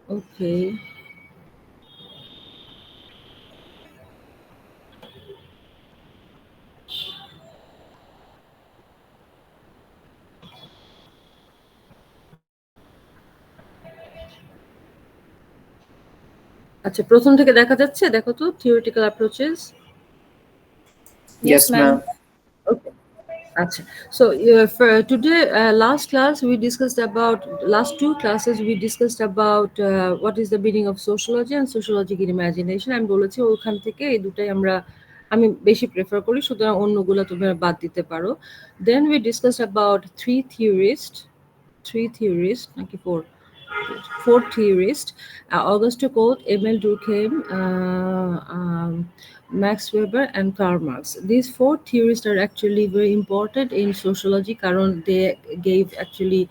Okay. আচ্ছা, প্রথম থেকে দেখা যাচ্ছে, দেখো তো theoretical approaches. Yes, ma'am. Okay. Acha. So for today, last class we discussed about, last two classes we discussed about what is the meaning of sociology and sociological imagination. আমি বলেছি ওখান থেকে এই দুটাই আমি বেশি প্রেফার করি, সুতরাং অন্যগুলো তোমরা বাদ দিতে পারো। Then we discussed about three theorists নাকি four theorists: Auguste Comte, Emile Durkheim, Max Weber, and Karl Marx. These four theorists are actually very important in sociology. Karon they gave actually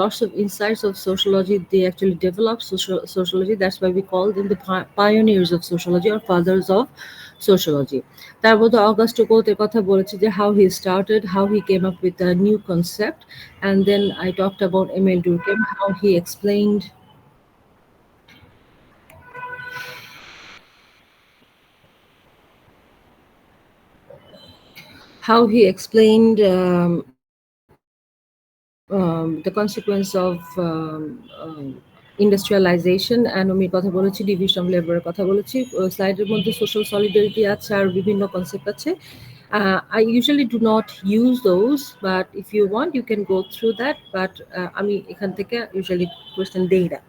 lots of insights of sociology. They actually developed sociology. That's why we call them the pioneers of sociology or fathers of sociology. তার মধ্যে August কোতের কথা বলেছি যে how he started, how he came up with a new concept, and then I talked about Emile Durkheim, how he explained the consequence of industrialisation and আমি কথা বলেছি division of লেবারের কথা বলেছি। স্লাইডের মধ্যে সোশ্যাল সলিডারিটি আছে আর বিভিন্ন কনসেপ্ট আছে। I usually do not use those, but if you want you can go through that, but আমি এখান থেকে usually কোয়েশ্চেন দেই না।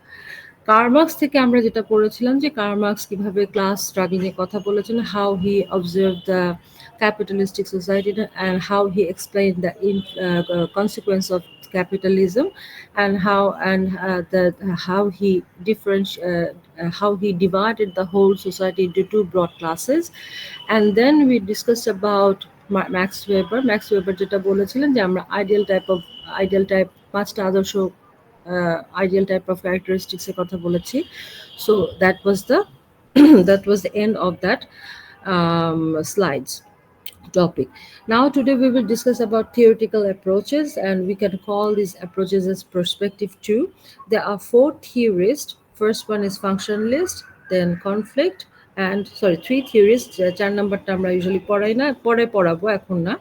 কার্মার্কস থেকে আমরা যেটা পড়েছিলাম যে কার্মার্কস কিভাবে ক্লাস স্ট্রাগল নিয়ে কথা বলেছেন, how he observe the capitalistic society and how he explain the consequence of capitalism, and how he how he divided the whole society into two broad classes. And then we discussed about Max Weber যেটা বলেছিলেন যে আমরা ideal type পাঁচটা আদর্শ ideal type of characteristics এর কথা বলেছি। So that was the that was the end of that slides topic. Now today we will discuss about theoretical approaches, and we can call these approaches as perspective two. There are four theorists. First one is functionalist, then conflict, and sorry, three theorists. চার নাম্বারটা আমরা usually পড়াই না, পরে পড়াবো, এখন না।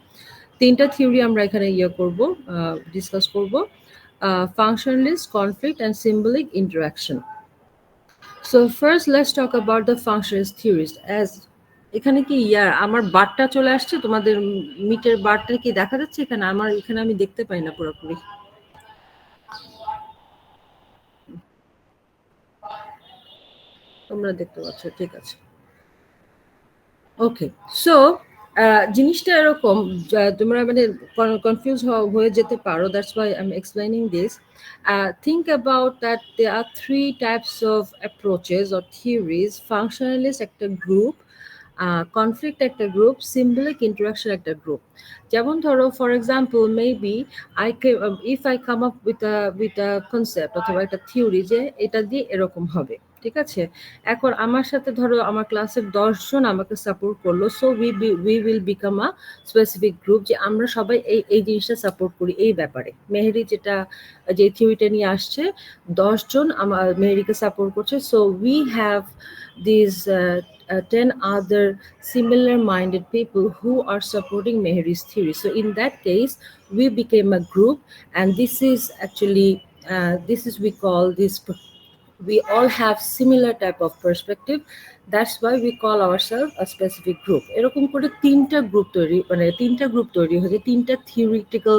তিনটা থিওরি আমরা এখানে করব, ডিসকাস করব: functionalist, conflict, and symbolic interaction. So first let's talk about the functionalist theorist. As এখানে কি আমার বারটা চলে আসছে, তোমাদের মিটের বারটা কি দেখা যাচ্ছে এখানে? আমার এখানে আমি দেখতে পাই না পুরোপুরি। তোমরা দেখতে পাচ্ছ, ঠিক আছে। ওকে, সো জিনিসটা এরকম, তোমরা মানে কনফিউজ হয়ে যেতে পারো, that's why I am explaining this. Think about that they are three types of approaches or theories: functionalist একটা গ্রুপ, কনফ্লিক্ট একটা গ্রুপ, সিম্বলিক ইন্টারাকশন একটা গ্রুপ। যেমন ধরো for example maybe if I come up with a concept অথবা একটা theory যে এটা দিয়ে এরকম হবে, ঠিক আছে। এখন আমার সাথে ধরো আমার ক্লাসের 10 জন আমাকে সাপোর্ট করলো, so we will become a specific group যে আমরা সবাই এই জিনিসটা সাপোর্ট করি এই ব্যাপারে। মেহেরি যে থিওরিটা নিয়ে আসছে, 10 জন আমার মেহেরিকে সাপোর্ট করছে, so we have this 10 other similar minded people who are supporting Mehri's theory. So in that case we became a group, and this is actually this is we call this, we all have similar type of perspective, that's why we call ourselves a specific group. এরকম করে তিনটা group তৈরি হয়েছে, তিনটা theoretical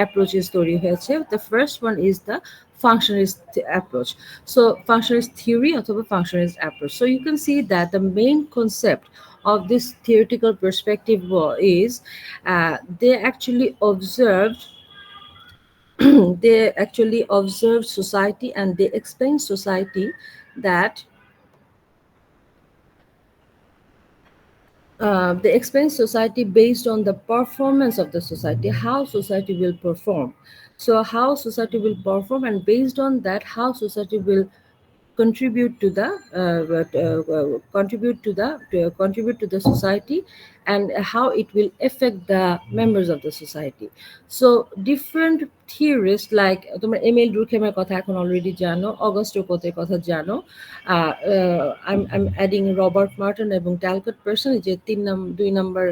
approaches তৈরি হয়েছে। The first one is the functionalist approach. So functionalist theory অথবা functionalist approach. So you can see that the main concept of this theoretical perspective is they actually observed they actually observe society, and they explain society that they explain society based on the performance of the society, how society will perform. So how society will perform, and based on that how society will contribute to the contribute to the society, and how it will affect the members of the society. So different theorists like তোমরা Emil ডুরখেমের কথা এখন already জানো, Augusto কোতের কথা জানো, I'm adding Robert মার্টন এবং ট্যালকট person, যে 2 নম্বর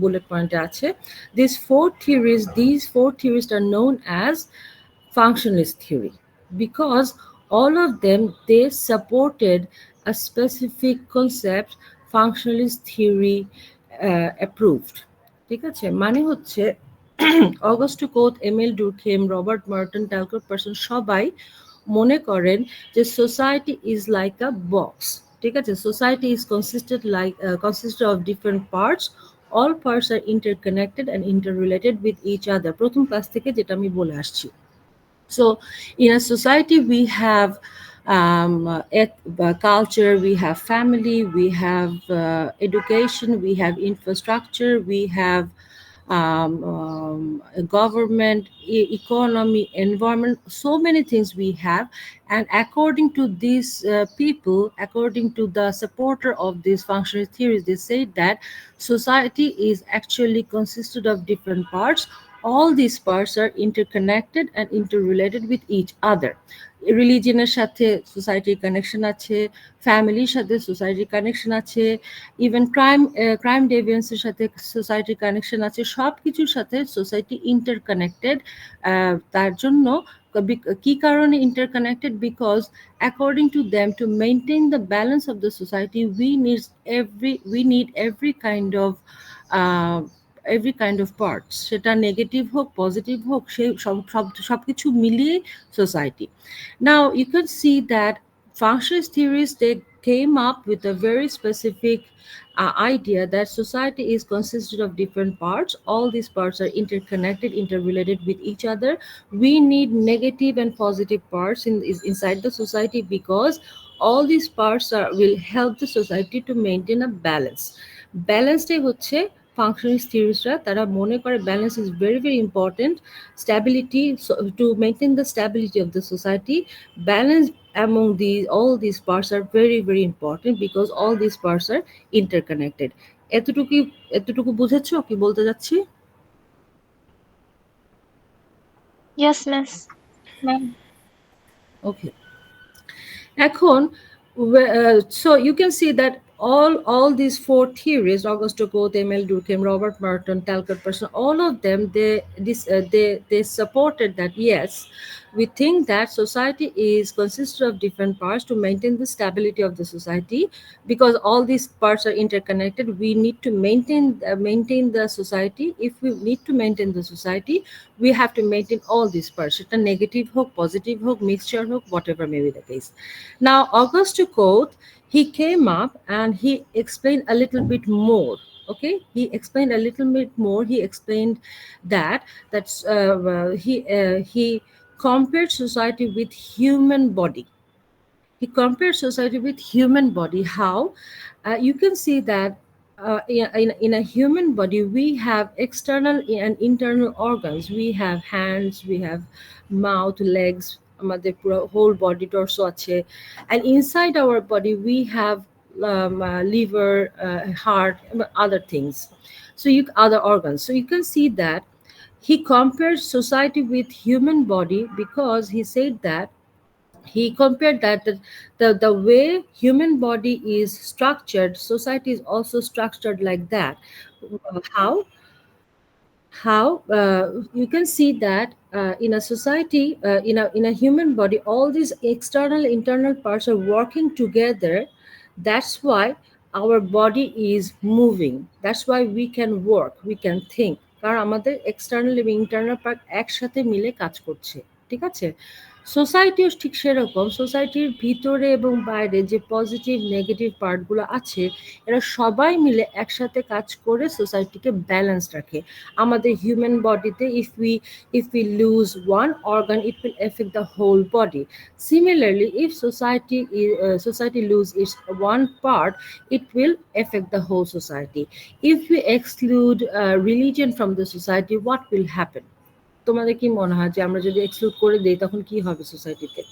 bullet পয়েন্টে আছে। These four theories are known as functionalist theory, because all of them, they supported a specific concept functionalist theory approved. ঠিক আছে, মানে হচ্ছে অগস্টো কোথ, এমিল ডুরখেম, রবার্ট মার্টন, ট্যালকট পার্সন সবাই মনে করেন যে society is like a box. ঠিক আছে, society is consisted of different parts. All parts are interconnected and interrelated with each other, প্রথম ক্লাস থেকে যেটা আমি বলে আসছি। So in a society we have culture, we have family, we have education, we have infrastructure, we have government, economy, environment, so many things we have. And according to these people, according to the supporter of these functional theories, they say that society is actually consisted of different parts. All these parts are interconnected and interrelated with each other. রিলিজিয়নের সাথে সোসাইটির connection আছে, ফ্যামিলির সাথে সোসাইটির connection আছে, even crime ডেভিয়েন্সের সাথে সোসাইটির connection আছে, সব কিছুর সাথে সোসাইটি ইন্টারকানেক্টেড। তার জন্য কি কারণে interconnected? Because according to them, two maintain the balance of the society, we need every kind of parts, সেটা নেগেটিভ হোক পজিটিভ হোক, সেই সবকিছু মিলিয়ে society. Now you can see that functionalist theories, they came up with a very specific idea that society is consisted of different parts. All these parts are interconnected, interrelated with each other. We need negative and positive parts inside the society, because all these parts will help the society to maintain a balance. ব্যালেন্সটাই হচ্ছে functionalist theoriesরা, তারা মনে করে balance is very very important. Stability, so to maintain the stability of the society, balance among all these parts are very very important, because all these parts are interconnected. এতটুকু বুঝেছো কি বলতে যাচ্ছি? Yes, miss. Ma'am. Okay. এখন so you can see that all these four theories, Augusto Comte, Emil Durkheim, Robert Merton, Talcott Person, all of them, they supported that yes, we think that society is consisted of different parts to maintain the stability of the society, because all these parts are interconnected. We need to maintain the society. If we need to maintain the society, we have to maintain all these parts, এটা negative হোক, positive হোক, mixture হোক, whatever may be the case. Now Augusto Comte, he came up and he explained a little bit more. Okay, he explained a little bit more. He explained he compared society with human body. He compared society with human body. How? You can see that in a human body we have external and internal organs. We have hands, we have mouth, legs, আমাদের পুরো whole body torso আছে, and inside our body we have liver, heart, other things, other organs. So you can see that he compared society with human body, because he said that he compared that the way human body is structured, society is also structured like that. How you can see that in a society, in a human body, all these external internal parts are working together. That's why our body is moving, that's why we can work, we can think, কারণ আমাদের external এবং internal part একসাথে মিলে কাজ করছে। ঠিক আছে, সোসাইটিও ঠিক সেরকম। সোসাইটির ভিতরে এবং বাইরে যে পজিটিভ নেগেটিভ পার্টগুলো আছে, এরা সবাই মিলে একসাথে কাজ করে সোসাইটিকে ব্যালেন্স রাখে। আমাদের হিউম্যান বডিতে if we lose one organ, it will affect the whole body. Similarly, if society lose its one part, it will affect the whole society. If we exclude religion from the society, what will happen? তোমাদের কি মনে হয় যে আমরা যদি exclude করে দেই তখন কি হবে সোসাইটিতে?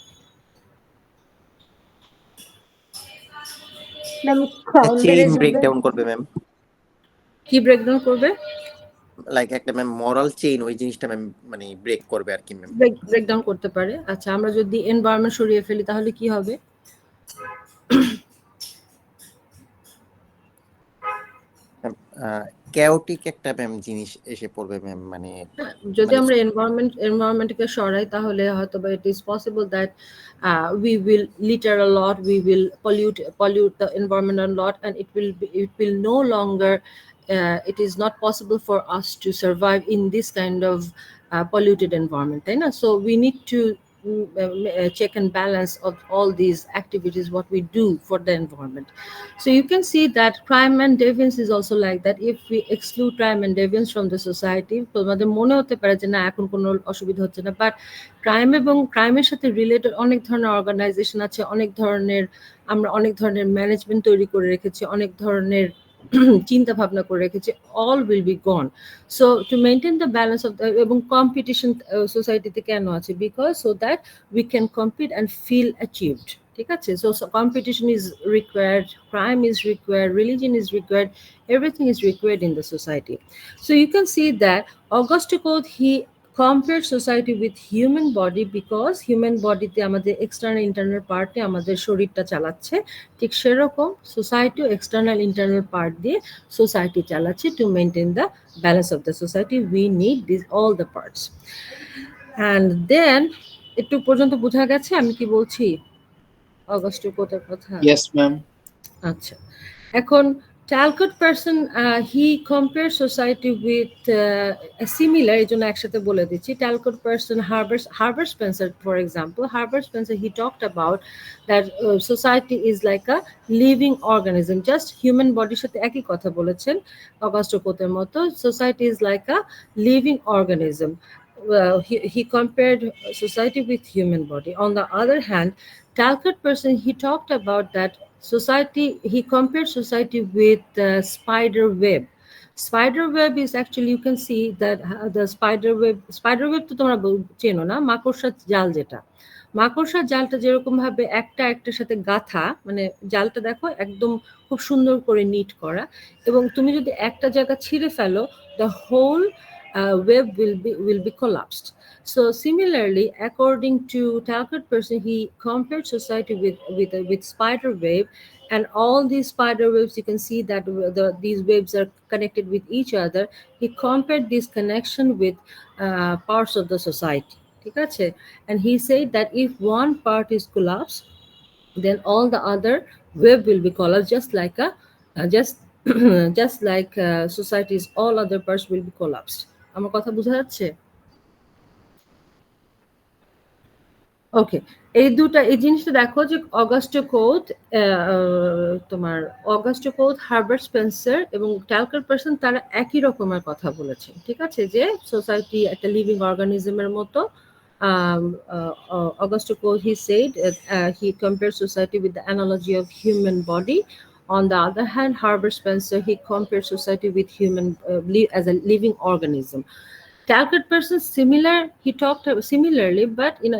ম্যাম ক্রাইম বেড়ে চেইন যাবে। ব্রেকডাউন করবে ম্যাম, কি ব্রেকডাউন করবে? লাইক একটা ম্যাম মরাল চেইন ওই জিনিসটা ম্যাম মানে ব্রেক করবে আর কি ম্যাম। ব্রেকডাউন করতে পারে। আচ্ছা, আমরা যদি এনভায়রনমেন্ট সরিয়ে ফেলি তাহলে কি হবে? ক্যাওটিক একটা ম্যাম জিনিস এসে পড়বে ম্যাম, মানে যদি মানে আমরা এনভায়রনমেন্টকে সরাই তাহলে হয়তো বা ইট is possible that we will litter a lot, we will pollute the environment a lot, and it will no longer it is not possible for us to survive in this kind of polluted environment, তাই না? So we need to check and balance of all these activities what we do for the environment. So you can see that crime and deviance is also like that. If we exclude crime and deviance from the society, তোমাদের মনে হতে পারে যে না এখন কোনো অসুবিধা হচ্ছে না, বাট ক্রাইম এবং ক্রাইমের সাথে রিলেটেড অনেক ধরনের অর্গানাইজেশন আছে, অনেক ধরনের আমরা অনেক ধরনের ম্যানেজমেন্ট তৈরি করে রেখেছি, অনেক ধরনের চিন্তা ভাবনা করে রেখেছি, all will be gone. So to maintain the balance of the এবং কম্পিটিশন সোসাইটিতে কেন আছে? Because so that we can compete and feel achieved. ঠিক আছে? So competition is required, crime is required, religion is required, everything is required in the society. So you can see that Auguste Comte, he compared society with human body because human bodyতে আমাদের external internal পার্টে আমাদের শরীরটা চালাচ্ছে, ঠিক সেরকম সোসাইটিও external internal part দিয়ে society চালাচ্ছে। To maintain the balance of the society we need this all the parts. And then একটু পর্যন্ত বোঝা গেছে আমি কি বলছি অগস্ট কোটের কথা? Yes, ma'am. আচ্ছা, এখন Talcott person, he compares society with a similar, এই জন্য একসাথে বলে দিচ্ছি। Talcott person, Herbert Spencer, for example, Herbert Spencer, he talked about that society is like a living organism. Just human bodyর সাথে একই কথা বলেছেন অগাস্ট কোতের মতো। Society is like a living organism. He compared society with human body. On the other hand, Talcott person, he talked about that society, he compared society with the spider web. Spider web is actually, you can see that the spider web তো তোমরা চেনো না, মাকড়সার জাল যেটা, মাকড়সার জালটা যেরকম ভাবে একটা একটার সাথে গাঁথা, মানে জালটা দেখো একদম খুব সুন্দর করে নিট করা, এবং তুমি যদি একটা জায়গা ছিঁড়ে ফেলো, the whole web will be collapsed. So similarly, according to Talcott person, he compared society with spider web, and all these spider webs, you can see that these webs are connected with each other. He compared this connection with parts of the society. ঠিক আছে? And he said that if one part is collapsed, then all the other web will be collapsed, just like a just like society's all other parts will be collapsed. আমার কথা বোঝা যাচ্ছে? ওকে, এই জিনিসটা দেখো যে অগাস্টো কোট, তোমার Augusto coat, Herbert Spencer এবং ট্যালকাট পারসন তারা একই রকমের কথা বলেছে। ঠিক আছে, যে সোসাইটি একটা লিভিং অর্গানিজমের মতো। Auguste Comte, he said he compared society with the analogy of human body. On the other hand, Herbert Spencer, he compared society with human as a living organism. Talcott person, he talked similarly, but in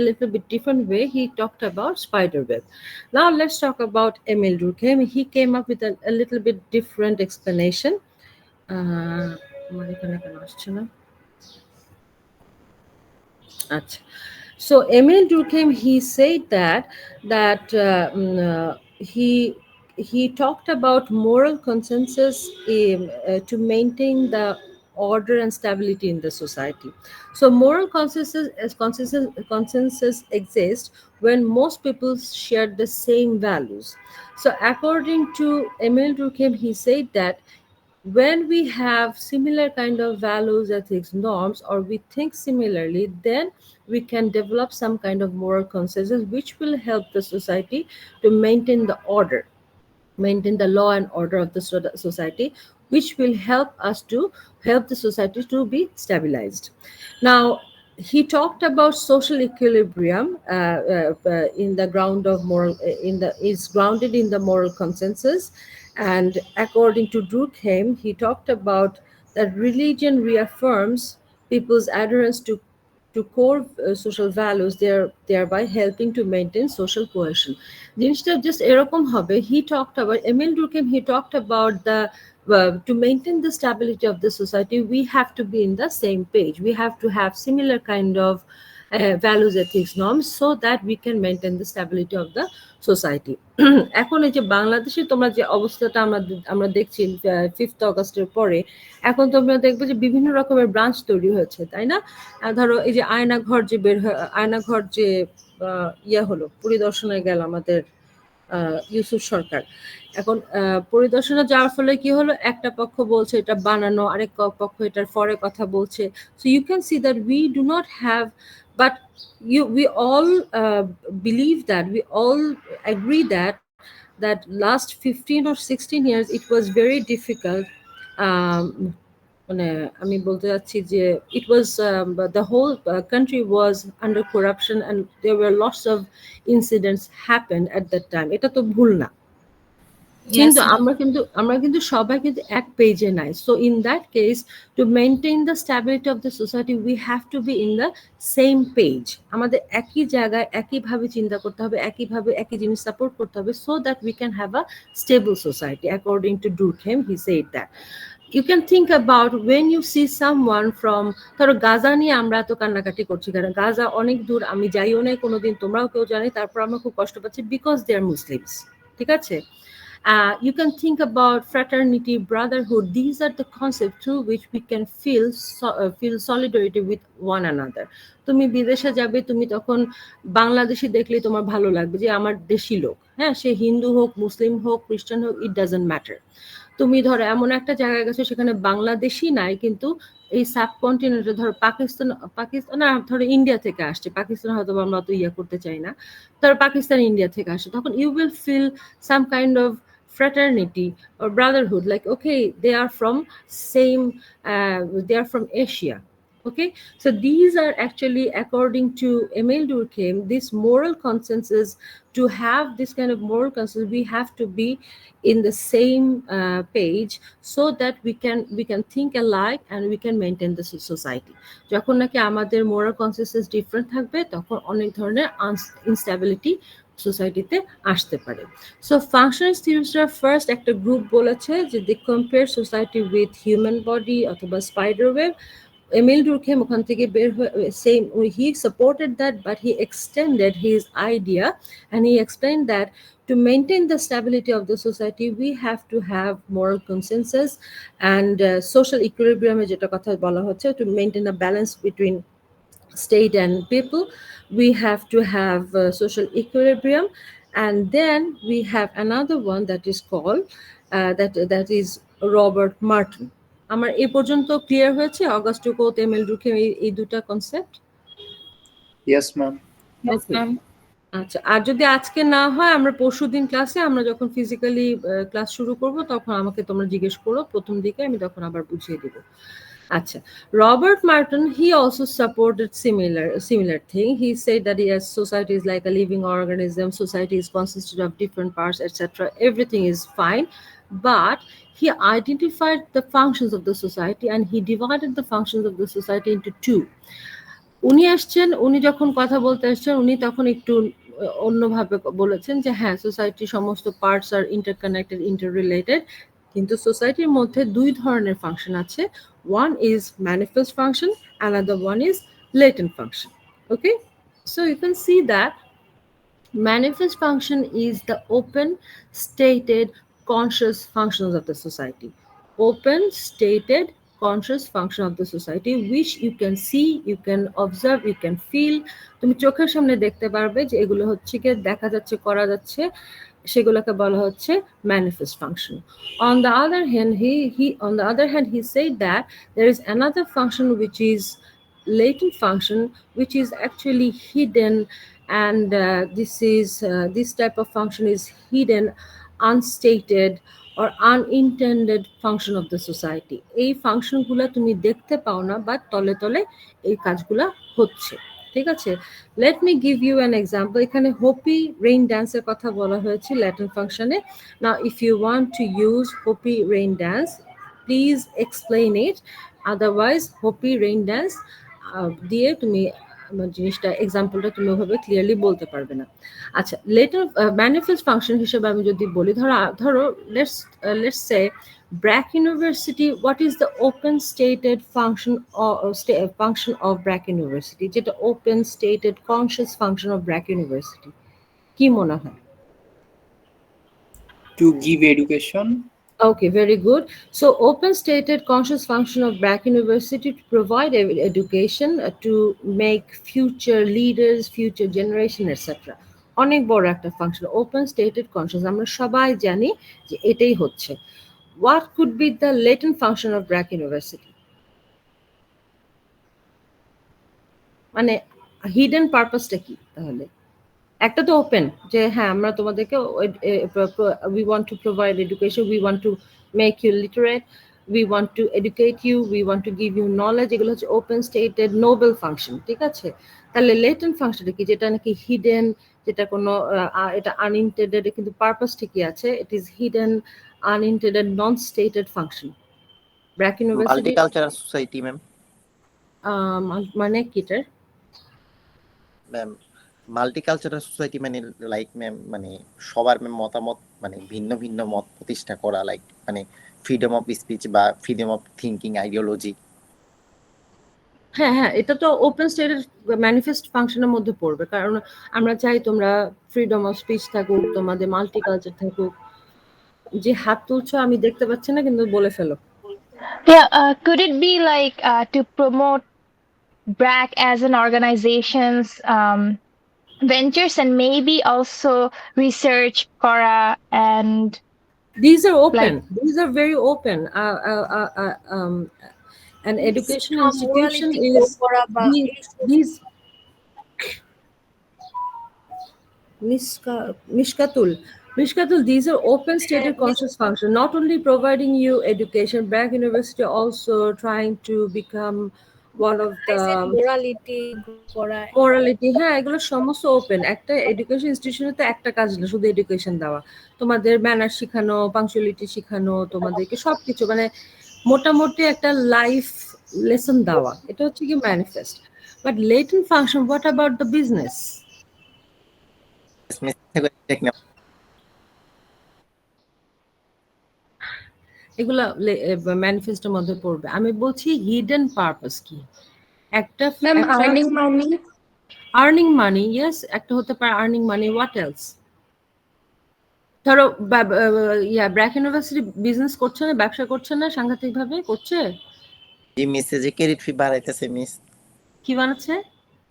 a little bit different way. He talked about spider web. Now let's talk about Emile Durkheim. He came up with a little bit different explanation. So Emile Durkheim, he said that he talked about moral consensus to maintain the order and stability in the society. So moral consensus exists when most people share the same values. So according to Emile Durkheim, he said that when we have similar kind of values, ethics, norms, or we think similarly, then we can develop some kind of moral consensus which will help the society to maintain the order, maintain the law and order of the society, which will help the society to be stabilized. Now, he talked about social equilibrium in the ground of moral, is grounded in the moral consensus. And according to Durkheim, he talked about that religion reaffirms people's adherence to to core social values, thereby helping to maintain social cohesion. জিনিসটা just এরকম হবে. He talked about Emil Durkheim. He talked about the to maintain the stability of the society, we have to be in the same page. We have to have similar kind of values, ethics, norms, so that we can maintain the stability of the society. এখন এই যে বাংলাদেশে তোমরা যে অবস্থাটা আমরা দেখছি 5th অগস্টের পরে, এখন তোমরা দেখবে যে বিভিন্ন রকমের ব্রাঞ্চ তৈরি হয়েছে, তাই না? ধরো এই যে আয়নাঘর যে আয়নাঘর যে ইয়ে হলো, পরিদর্শনে গেল আমাদের ইউসুফ সরকার। এখন পরিদর্শনে যাওয়ার ফলে কি হলো, একটা পক্ষ বলছে এটা বানানো, আরেক পক্ষ এটার পরে কথা বলছে। So you can see that we do not have, but we all believe that, we all agree that last 15 or 16 years it was very difficult. মানে আমি বলতে যাচ্ছি যে it was the whole country was under corruption and there were lots of incidents happened at that time. এটা তো ভুল না, কিন্তু আমরা কিন্তু সবাই কিন্তু এক পেজে নাই। So in that case, two maintain the stability of the society, we have to be in the same page. আমাদের একই জায়গায় একইভাবে চিন্তা করতে হবে, একইভাবে একই জিনিস সাপোর্ট করতে হবে, so that we can have a stable society. According to Durkheim, he said that. You can think about when you see someone from, ধরো গাজা নিয়ে আমরা এত কান্নাকাটি করছি, কারণ গাজা অনেক দূর, আমি যাইও নাই কোনোদিন, তোমরাও কেউ জানি, তারপর আমরা খুব কষ্ট পাচ্ছি বিকজ দে আর মুসলিমস, ঠিক আছে? You can think about fraternity, brotherhood. These are the concepts through which we can feel solidarity with one another. তুমি বিদেশে যাবে, তুমি তখন বাংলাদেশি দেখলে তোমার ভালো লাগবে যে আমার দেশি লোক, হ্যাঁ, সে হিন্দু হোক, মুসলিম হোক, খ্রিস্টান হোক, ইট ডাজন্ট ম্যাটার। তুমি ধরো এমন একটা জায়গায় গেছো সেখানে বাংলাদেশি নাই, কিন্তু এই সাবকন্টিনেন্টে ধরো পাকিস্তান না, ধরো ইন্ডিয়া থেকে আসছে, পাকিস্তান হয়তো আমরা অত ইয়া করতে চাই না, ধরো পাকিস্তান ইন্ডিয়া থেকে আসছে, তখন you will feel some kind of fraternity or brotherhood, like okay, they are from Asia. Okay, so these are actually, according to Emil Durkheim, this moral consensus. To have this kind of moral consensus, we have to be in the same page, so that we can think alike and we can maintain the society. যখন নাকি আমাদের moral consensus different থাকবে, তখন অনেক ধরনের instability সোসাইটিতে আসতে পারে। সো ফাংশনালিস্ট থিওরিস্টরা ফার্স্ট একটা গ্রুপ বলেছে যে they compare society with human body অথবা স্পাইডার ওয়েব। Emil Durkheim ওখান থেকে বের হয়ে same, he supported that, but he extended his idea and he explained that to maintain the stability of the society, we have to have moral consensus and social equilibrium, যেটা কথা বলা হচ্ছে, to maintain a balance between state and people. We have to have social equilibrium, and then we have another one that is called that is Robert Martin. আমার এই পর্যন্ত clear হয়েছে? Augusto কোত, Emil Durkheim, এই দুটা concept? Yes ma'am. আচ্ছা, আর যদি আজকে না হয়, আমরা পরশুদিন ক্লাসে, আমরা যখন ফিজিক্যালি ক্লাস শুরু করব, তখন আমাকে তোমরা জিজ্ঞেস করো প্রথম দিকে, আমি তখন আবার বুঝিয়ে দেব। আচ্ছা, Robert Martin, he also supported similar thing. He said that yes, society is like a living organism, society is consisted of different parts, etc. Everything is fine, but he identified the functions of the society and he divided the functions of the society into two. উনি যখন কথা বলতে আসছেন, উনি তখন একটু অন্যভাবে বলেছেন যে হ্যাঁ, সোসাইটির সমস্ত পার্টস আর ইন্টারকানেক্টেড, ইন্টাররিলেটেড, কিন্তু সোসাইটির মধ্যে দুই ধরনের ফাংশন আছে। One is manifest function, another one is latent function. Okay, so you can see that manifest function is the open, stated, conscious functions of the society. Open, stated, conscious function of the society, which you can see, you can observe, you can feel. তুমি চোখের সামনে দেখতে পারবে যে এগুলো হচ্ছে কি দেখা যাচ্ছে, করা যাচ্ছে, সেগুলোকে বলা হচ্ছে manifest function. On the other hand, he said that there is another function which is latent function, which is actually hidden, and this type of function is hidden, unstated or unintended function of the society. এই ফাংশনগুলো তুমি দেখতে পাও না, but তলে তলে এই কাজগুলো হচ্ছে, ঠিক আছে? Let me give you an example. এখানে হোপি রেইন ড্যান্সের কথা বলা হয়েছে ল্যাটিন ফাংশনে। Now if you want to use Hopi rain dance, please explain it, otherwise Hopi rain dance দিয়ে তুমি জিনিসটা এক্সাম্পলটা তুমি ওভাবে ক্লিয়ারলি বলতে পারবে না। আচ্ছা, লেটার ম্যানিফেস্ট ফাংশন হিসেবে আমি যদি বলি, ধরো let's say Brack University, what is the open stated function of Brack University? যেটা open stated conscious function of Brack University, কি মনে হয়? To give education. Okay, very good. So, open stated conscious function of Brack University to provide education to make future leaders, future generation, etc. অনেক বড় একটা function, open stated conscious, আমরা সবাই জানি যে এটাই হচ্ছে। What could be the latent function of Brack University? মানে হিডেন পারপাসটা কি তাহলে? একটা তো ওপেন, যে হ্যাঁ আমরা তোমাদেরকে we want to provide education, we want to make you literate, we want to educate you, we want to give you knowledge, এগুলো হচ্ছে ওপেন স্টেটেড নোবেল ফাংশন, ঠিক আছে? তাহলে লেটেন্ট ফাংশনটা কি, যেটা নাকি হিডেন, যেটা কোনো এটা আনইন্টেন্ডেড, কিন্তু পারপাস ঠিকই আছে, it is hidden, unintended, non stated function. BRAC university multicultural society ma'am. মানে কিটার ম্যাম মাল্টিকালচারাল সোসাইটি মানে লাইক ম্যাম মানে সবার ম্যাম মতামত মানে ভিন্ন ভিন্ন মত প্রতিষ্ঠা করা, লাইক মানে ফ্রিডম অফ স্পিচ বা ফ্রিডম অফ থিঙ্কিং আইডিওলজি। হ্যাঁ হ্যাঁ, এটা তো ওপেন স্টেটেড ম্যানিফেস্ট ফাংশনের মধ্যে পড়বে, কারণ আমরা চাই তোমরা ফ্রিডম অফ স্পিচ থাকুক, তোমাদের মাল্টিকালচার থাকুক। যে হাত তুলছো আমি দেখতে পাচ্ছি না, কিন্তু বলে ফেলো। Yeah, could it be like to promote BRAC as an organization's ventures and maybe also research Cora and These are open, these are very open. An educational institution is these Mishkatul, these are open stated conscious function, not only providing you education. Brack University also trying to become one of the morality, হ্যাঁ এগুলো সমস্ত open. একটা education ইনস্টিটিউশনে তো একটা কাজ না শুধু education দেওয়া, তোমাদের ম্যানার শেখানো, পাংচুয়ালিটি শেখানো, তোমাদেরকে সবকিছু মানে মোটামুটি একটা লাইফ লেসন দেওয়া, এটা হচ্ছে কি manifest. But latent function, what about the business? এগুলা ম্যানিফেস্টোর মধ্যে পড়বে। আমি বলছি হিডেন পারপাস কি, একটা আর্নিং মানি, ইয়েস, একটা হতে পারে আর্নিং মানি। What else? ধরো ব্র্যাক ইউনিভার্সিটি বিজনেস করছে না, ব্যবসা করছে না, সাংঘাতিক ভাবে করছে। এই মিস যে ক্রেডিট ফি বাড়াইতেছে মিস। কি বানাচ্ছে?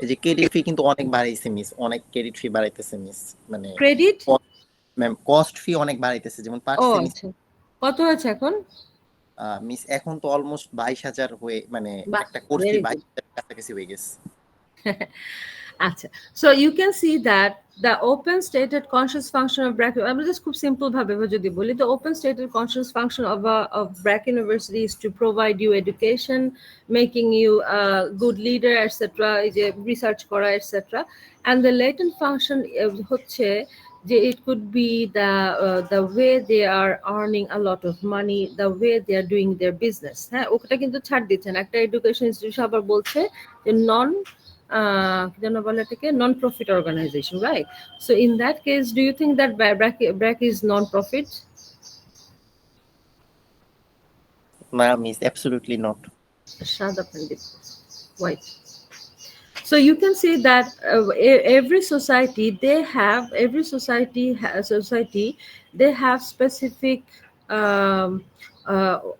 এই যে ক্রেডিট ফি কিন্তু অনেক বাড়াইছে মিস, অনেক ক্রেডিট ফি বাড়াইতেছে মিস, মানে ক্রেডিট ম্যাম কস্ট ফি অনেক বাড়াইতেছে, যেমন পার্সেন্ট কত হয়েছে এখন? মিস এখন তো অলমোস্ট 22,000 হয়ে মানে একটা কোর্স ফি 22,000 কাছাকাছি হয়ে গেছে। আচ্ছা, so you can see that the open stated conscious function of Brack, I'm just খুব সিম্পল ভাবে যদি বলি, the open stated conscious function of Brack University is to provide you education, making you a good leader, etc., এই যে research করা, etc. and the latent function হচ্ছে যে it could be the way they are earning a lot of money, the way they are doing their business. হ্যাঁ, ওটা কিন্তু ছাড় দিচ্ছেন। একটা এডুকেশন ইনস্টিটিউশন আবার বলছে যে non-profit organization, right? So in that case, do you think that BRAC is non-profit? না miss, absolutely not. Shut up and wait. So you can see that every society they have specific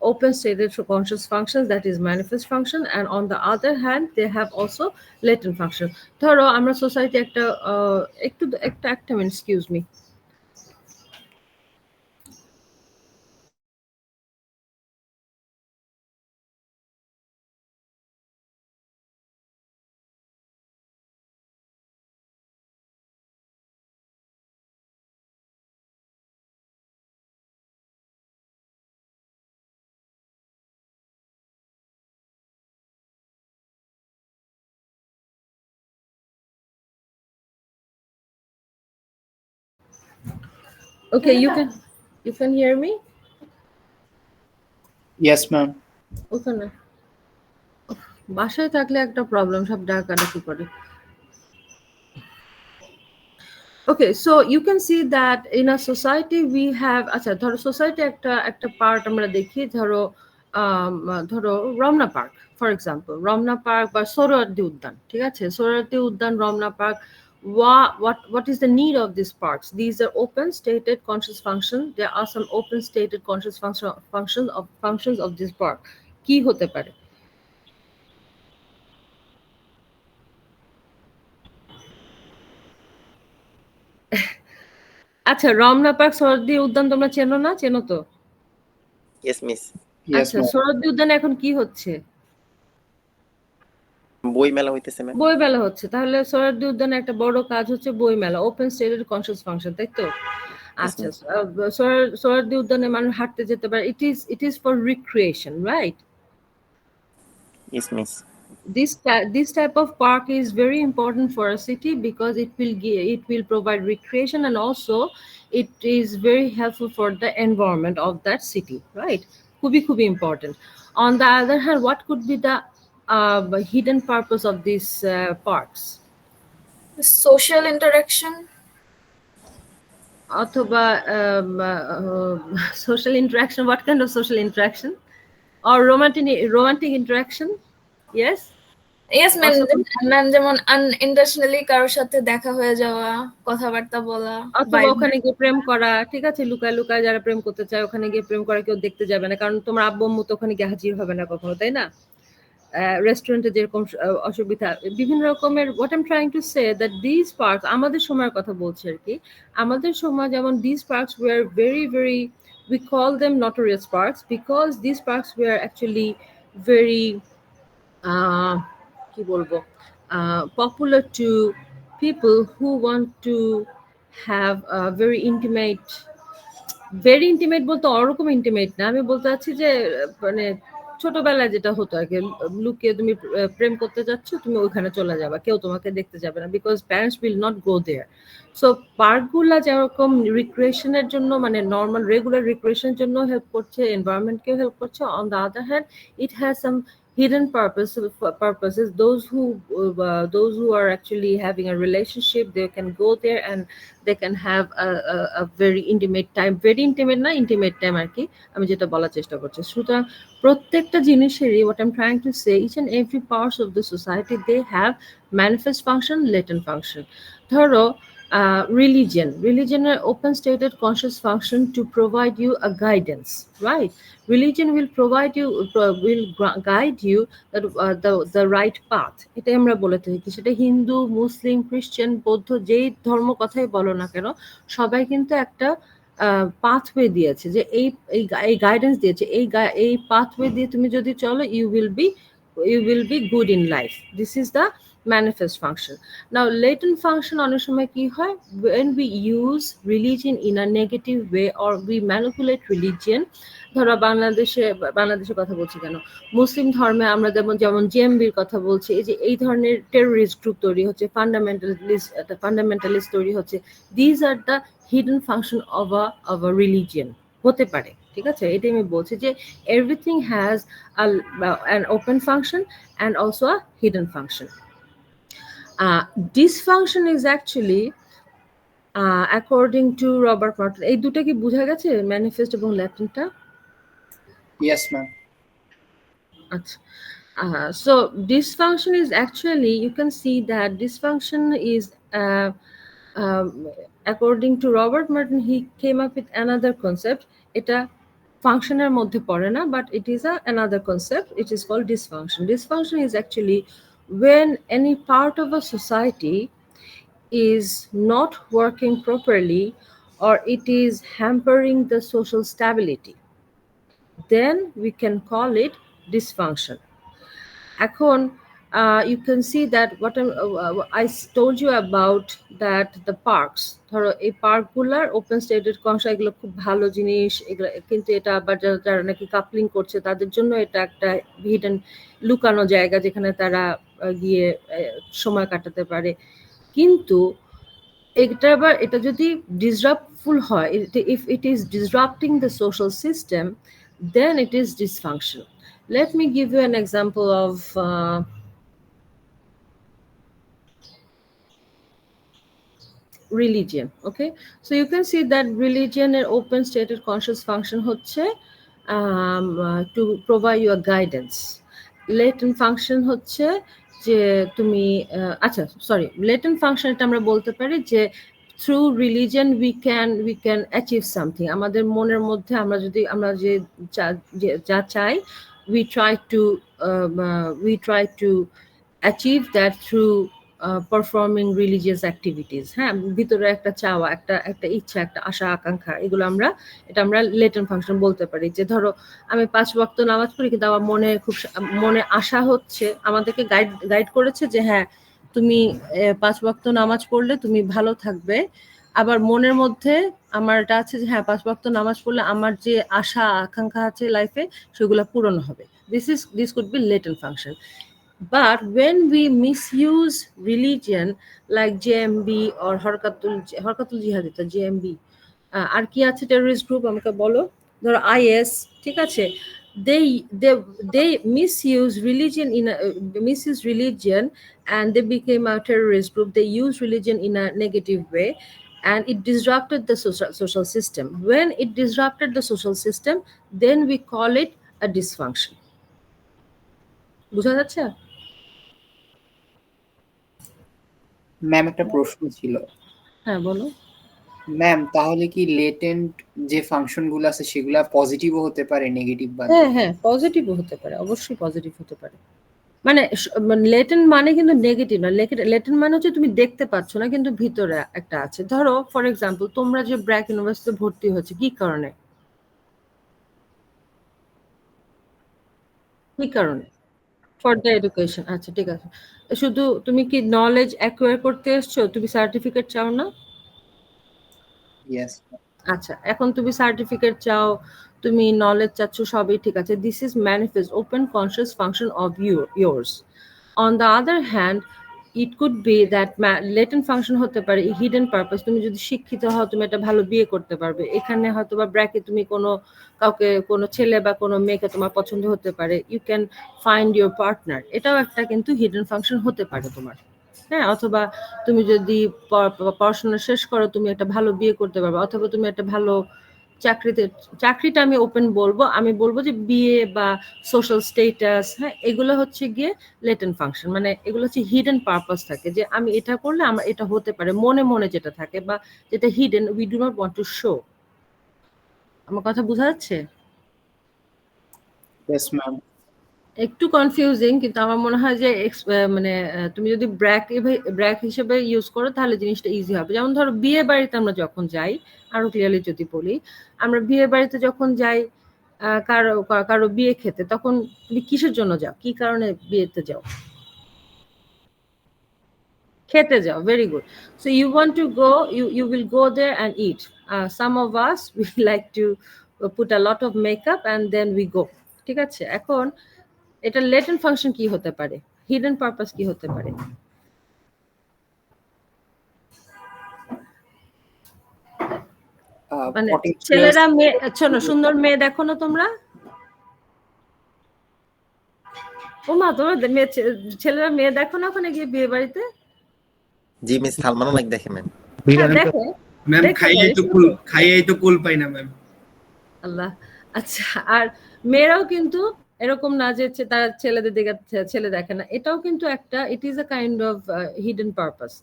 open stated conscious functions, that is manifest function, and on the other hand they have also latent function. ধরো আমরা society একটা minute, excuse me. Okay, you can hear me? Yes, ma'am. ওখানে বাসায় থাকলে একটা problem, সব ডাকাডাকি করে। Okay, so you can see that in a society we have, আচ্ছা ধরো সোসাইটি একটা পার্ট আমরা দেখি, ধরো ধরো Ramna park for example, Ramna park বা সোহরাওয়ার্দী উদ্যান, ঠিক আছে, সোহরাওয়ার্দী উদ্যান, Ramna park, what is the need of these parks? These are open stated conscious function. There are some open stated conscious functions of this park. কি হতে পারে? আচ্ছা, রমনা পার্ক সোহরাওয়ার্দী উদ্যান তোমরা চেনো না? চেনো তো? Yes miss. Yes, আচ্ছা, ma'am. সোহরাওয়ার্দী উদ্যানে এখন কি হচ্ছে? বই মেলা হইতেছে ম্যাম। বই মেলা হচ্ছে। তাহলে সোহরাওয়ার্দী উদ্যানে একটা বড় কাজ হচ্ছে বই মেলা, ওপেন স্টেটেড কনসিয়াস ফাংশন, তাই তো? আচ্ছা, সোহরাওয়ার্দী উদ্যানে মানুষ হাঁটতে যেতে পারে। It is for recreation, right? Yes miss. This type of park is very important for a city because it will provide recreation, and also it is very helpful for the environment of that city, right? খুবই important. On the other hand, what could be the hidden purpose of these parks? Social interaction. অথবা social interaction. What kind of social interaction? Or romantic interaction? Yes. Yes, ma'am. Possible. Ma'am যেমন unintentionally কারোর সাথে দেখা হয়ে যাওয়া, কথাবার্তা বলা, অথবা ওখানে গিয়ে প্রেম করা, ঠিক আছে, লুকায় লুকায় যারা প্রেম করতে চায় ওখানে গিয়ে প্রেম করা, কেউ দেখতে যাবে না, কারণ তোমার আব্বু আম্মু তো ওখানে গিয়ে হাজির হবে না কখনো, তাই না? রেস্টুরেন্টে যেরকম অসুবিধা, বিভিন্ন রকমের, what I am trying to say that this parks, আমাদের সময়ের কথা বলছি আর কি, আমাদের সময় যেমন this parks were very we call them notorious parks because these parks were actually very কি বলবো, popular to people who want to have a very intimate বলতে ওরকম ইন্টিমেট না, আমি বলতে চাচ্ছি যে মানে ছোটবেলায় যেটা হতো আর কি, লুকিয়ে তুমি প্রেম করতে যাচ্ছ, তুমি ওইখানে চলে যাবা, কেউ তোমাকে দেখতে যাবে না, because parents will not go there. So পার্কগুলা যেরকম রিক্রিয়েশনের জন্য, মানে নর্মাল রেগুলার রিক্রিয়েশনের জন্য হেল্প করছে, এনভায়রনমেন্টকেও হেল্প করছে, on the other hand it has some hidden purposes. Those who are actually having a relationship, they can go there and they can have a very intimate time, intimate time আর কি, আমি যেটা বলার চেষ্টা করছি। সুতরাং প্রত্যেকটা জিনিসেরই, what I'm trying to say, each and every parts of the society, they have manifest function, latent function. ধরো religionের open stated conscious function to provide you a guidance, right? Religion will guide you the right path. এটা আমরা বলে থাকি, সেটা হিন্দু, মুসলিম, খ্রিস্টান, বৌদ্ধ, যেই ধর্ম কথাই বলো না কেন, সবাই কিন্তু একটা পাথওয়ে দিয়েছে, যে এই গাইডেন্স দিয়েছে, এই পাথওয়ে দিয়ে তুমি যদি চলো, you will be good in life. This is the manifest function. Now latent function অনেক সময় কি হয়, when we use religion in a negative way or we manipulate religion, ধরো বাংলাদেশের কথা বলছি কেন, মুসলিম ধর্মে আমরা যেমন জেএমবির কথা বলছি, এই যে এই ধরনের টেররিস্ট গ্রুপ তৈরি হচ্ছে, ফান্ডামেন্টালিস্ট তৈরি হচ্ছে, these are the hidden function of a religion হতে পারে, ঠিক আছে? এটাই আমি বলছি যে everything has an open function and also a hidden function. Dysfunction is actually according to Robert Merton, এই দুটো কি বোঝা গেছে, ম্যানিফেস্ট এবং ল্যাটেন্টটা? Yes, ma'am. So dysfunction is actually, you can see that dysfunction is according to Robert Merton, he came up with another concept. এটা ফাংশনের মধ্যে পড়ে না, but it is another concept. It is called dysfunction. Dysfunction is actually when any part of a society is not working properly or it is hampering the social stability, then we can call it dysfunction. এখন you can see that what I told you about, that the parks, ধরো এই পার্কগুলার open stated কনসা, এগুলো খুব ভালো জিনিস, এগুলো কিন্তু এটা আবার যারা নাকি কাপলিং করছে তাদের জন্য এটা একটা হিডেন, লুকানো জায়গা যেখানে তারা গিয়ে সময় কাটাতে পারে। কিন্তু এটা যদি ডিসরাপ্টফুল হয়, if it is disrupting the social system, then it is dysfunction. Let me give you an example of religion. Okay, so you can see that religion and open stated conscious function হচ্ছে to provide you a guidance. Latent function হচ্ছে যে তুমি আচ্ছা sorry, latent function এটা আমরা বলতে পারি যে through religion we can achieve something. আমাদের মনের মধ্যে আমরা যদি আমরা যে যা চাই, we try to achieve that through performing religious activities. হ্যাঁ, ভিতরে একটা চাওয়া, একটা ইচ্ছা, একটা আশা আকাঙ্ক্ষা, এগুলো এটা আমরা লেটেন্ট ফাংশন বলতে পারি। যে ধরো আমি 5 ওয়াক্ত নামাজ পড়ি, কিন্তু আমার মনে আশা হচ্ছে, আমাদেরকে গাইড করেছে যে হ্যাঁ তুমি 5 ওয়াক্ত নামাজ পড়লে তুমি ভালো থাকবে। আবার মনের মধ্যে আমার এটা আছে যে হ্যাঁ 5 ওয়াক্ত নামাজ পড়লে আমার যে আশা আকাঙ্ক্ষা আছে লাইফে সেগুলো পূরণ হবে। This could be latent function. But when we misuse religion like JMB or Harkatul জিহাদিতা, JMB, আর কি আছে টেররিস্ট গ্রুপ আমাকে বলো, ধরো IS, ঠিক আছে, they misuse religion and they became a terrorist group. They use religion in a negative way and it disrupted the social system. When it disrupted the social system, then we call it a dysfunction. বুঝা যাচ্ছে? Ma'am একটা প্রশ্ন ছিল। হ্যাঁ বলো। Ma'am তাহলে কি latent যে ফাংশনগুলো আছে সেগুলা পজিটিভও হতে পারে, নেগেটিভ বা? হ্যাঁ পজিটিভও হতে পারে, অবশ্যই পজিটিভ হতে পারে। মানে লেটেন্ট মানে কিন্তু নেগেটিভ না। লেটেন্ট মানে হচ্ছে তুমি দেখতে পাচ্ছ না কিন্তু ভিতরে একটা আছে। ধরো ফর এক্সাম্পল তোমরা যে ব্র্যাক ইউনিভার্সিটিতে ভর্তি হয়েছে, কি কারণে? কি কারণে? For the education. আচ্ছা ঠিক আছে, শুধু তুমি কি নলেজ অ্যাকোয়ার করতে এসছো? তুমি সার্টিফিকেট চাও না? ইয়েস। আচ্ছা, এখন তুমি সার্টিফিকেট চাও, তুমি নলেজ চাচ্ছ, সবই ঠিক আছে। This is manifest open conscious function of yours. On the other hand, it could be that latent function হতে পারে হিডেন পারপাস। তুমি যদি শিক্ষিত হও, তুমি একটা ভালো বিয়ে করতে পারবে। এখানে হয়তো বা ব্র্যাকে তুমি কোনো ছেলে বা কোনো মেয়েকে তোমার পছন্দ হতে পারে, you can find your partner. এটাও একটা কিন্তু হিডেন ফাংশন হতে পারে তোমার। হ্যাঁ, অথবা তুমি যদি পড়াশোনা শেষ করো, তুমি একটা ভালো বিয়ে করতে পারবে, অথবা তুমি একটা ভালো চাকরিটা আমি ওপেন বলবো, আমি বলবো যে বিয়ে বা সোশ্যাল স্টেটাস, হ্যাঁ, এগুলো হচ্ছে গিয়ে লেটেন্ট ফাংশন। মানে এগুলো হচ্ছে হিডেন পারপাস থাকে, যে আমি এটা করলে আমার এটা হতে পারে, মনে মনে যেটা থাকে বা যেটা hidden, we do not want to show. আমার কথা বোঝা যাচ্ছে? Yes ma'am. একটু কনফিউজিং, কিন্তু আমার মনে হয় যে মানে তুমি যদি ব্র্যাক হিসেবে ইউজ করো তাহলে জিনিসটা ইজি হবে। যেমন ধরো বিয়ে বাড়িতে আমরা যখন যাই, আরো ক্লিয়ারলি যদি বলি, আমরা বিয়ে বাড়িতে যখন যাই কারো বিয়ে খেতে, তখন তুমি কিসের জন্য যাও? কি কারণে বিয়েতে যাও? খেতে যাও। Very good. So you want to go, you will go there and eat. Some of us we like to put a lot of makeup and then we go. ঠিক আছে, এখন এটা লেটেন্ট ফাংশন কি হতে পারে? হিডেন পারপাস কি হতে পারে? মানে ছেলেরা মেয়ে, শোনো, সুন্দর মেয়ে দেখো না তোমরা? ও মা, তোমরা ছেলেরা মেয়ে দেখো না ওখানে গিয়ে বিয়ে বাড়িতে? জি মিস সালমান অনেক দেখে ম্যাম। দেখো ম্যাম, খাইয়েই তো কুল পাই না ম্যাম। আল্লাহ। আচ্ছা, আর মেয়েরাও কিন্তু এরকম না যে তারা ছেলেদের দিকে ছেলে দেখে না, এটাও কিন্তু একটা, ইট is a kind of hidden purpose.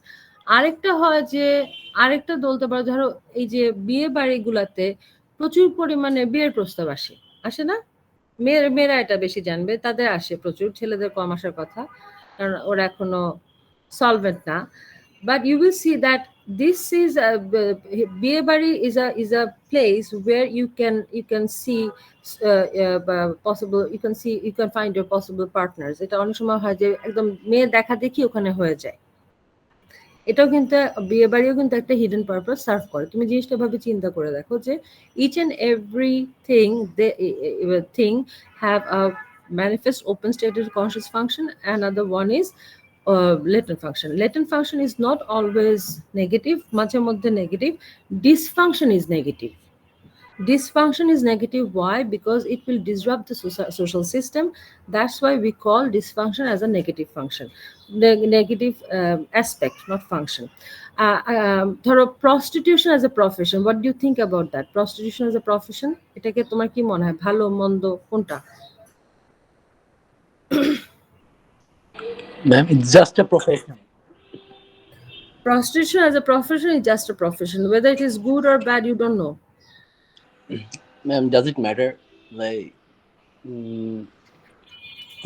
আরেকটা হয় যে, আরেকটা বলতে পারো, ধরো এই যে বিয়ে বাড়িগুলাতে প্রচুর পরিমাণে বিয়ের প্রস্তাব আসে না? মেয়েরা এটা বেশি জানবে, তাদের আসে প্রচুর, ছেলেদের কম আসার কথা, কারণ ওরা এখনো সলভেন্ট না। But you will see that this is বিয়ে বাড়ি is a place where you can see possible, you can find your possible partners. এটা অনেক সময় হয় যে একদম মেয়ে দেখা দেখি ওখানে হয়ে যায়। এটাও কিন্তু বিয়ে বাড়িও কিন্তু একটা হিডেন পারপাস সার্ভ করে। তুমি জিনিসটা ভাবে চিন্তা করে দেখো যে each and everything thing have a manifest open stated conscious function. Another one is latent function. Latent function is not always negative, মাঝে মধ্যে negative. Dysfunction is negative. Dysfunction is negative. Why? Because it will disrupt the social system. That's why we call dysfunction as a negative function, negative aspect, not function. ধরো prostitution as a profession, what do you think about that? Prostitution as a profession, এটাকে তোমার কি মনে হয়, ভালো মন্দ কোনটা? Ma'am, it's just a profession. Prostitution as a profession is just a profession. Whether it is good or bad, you don't know. Ma'am, does it matter? Like,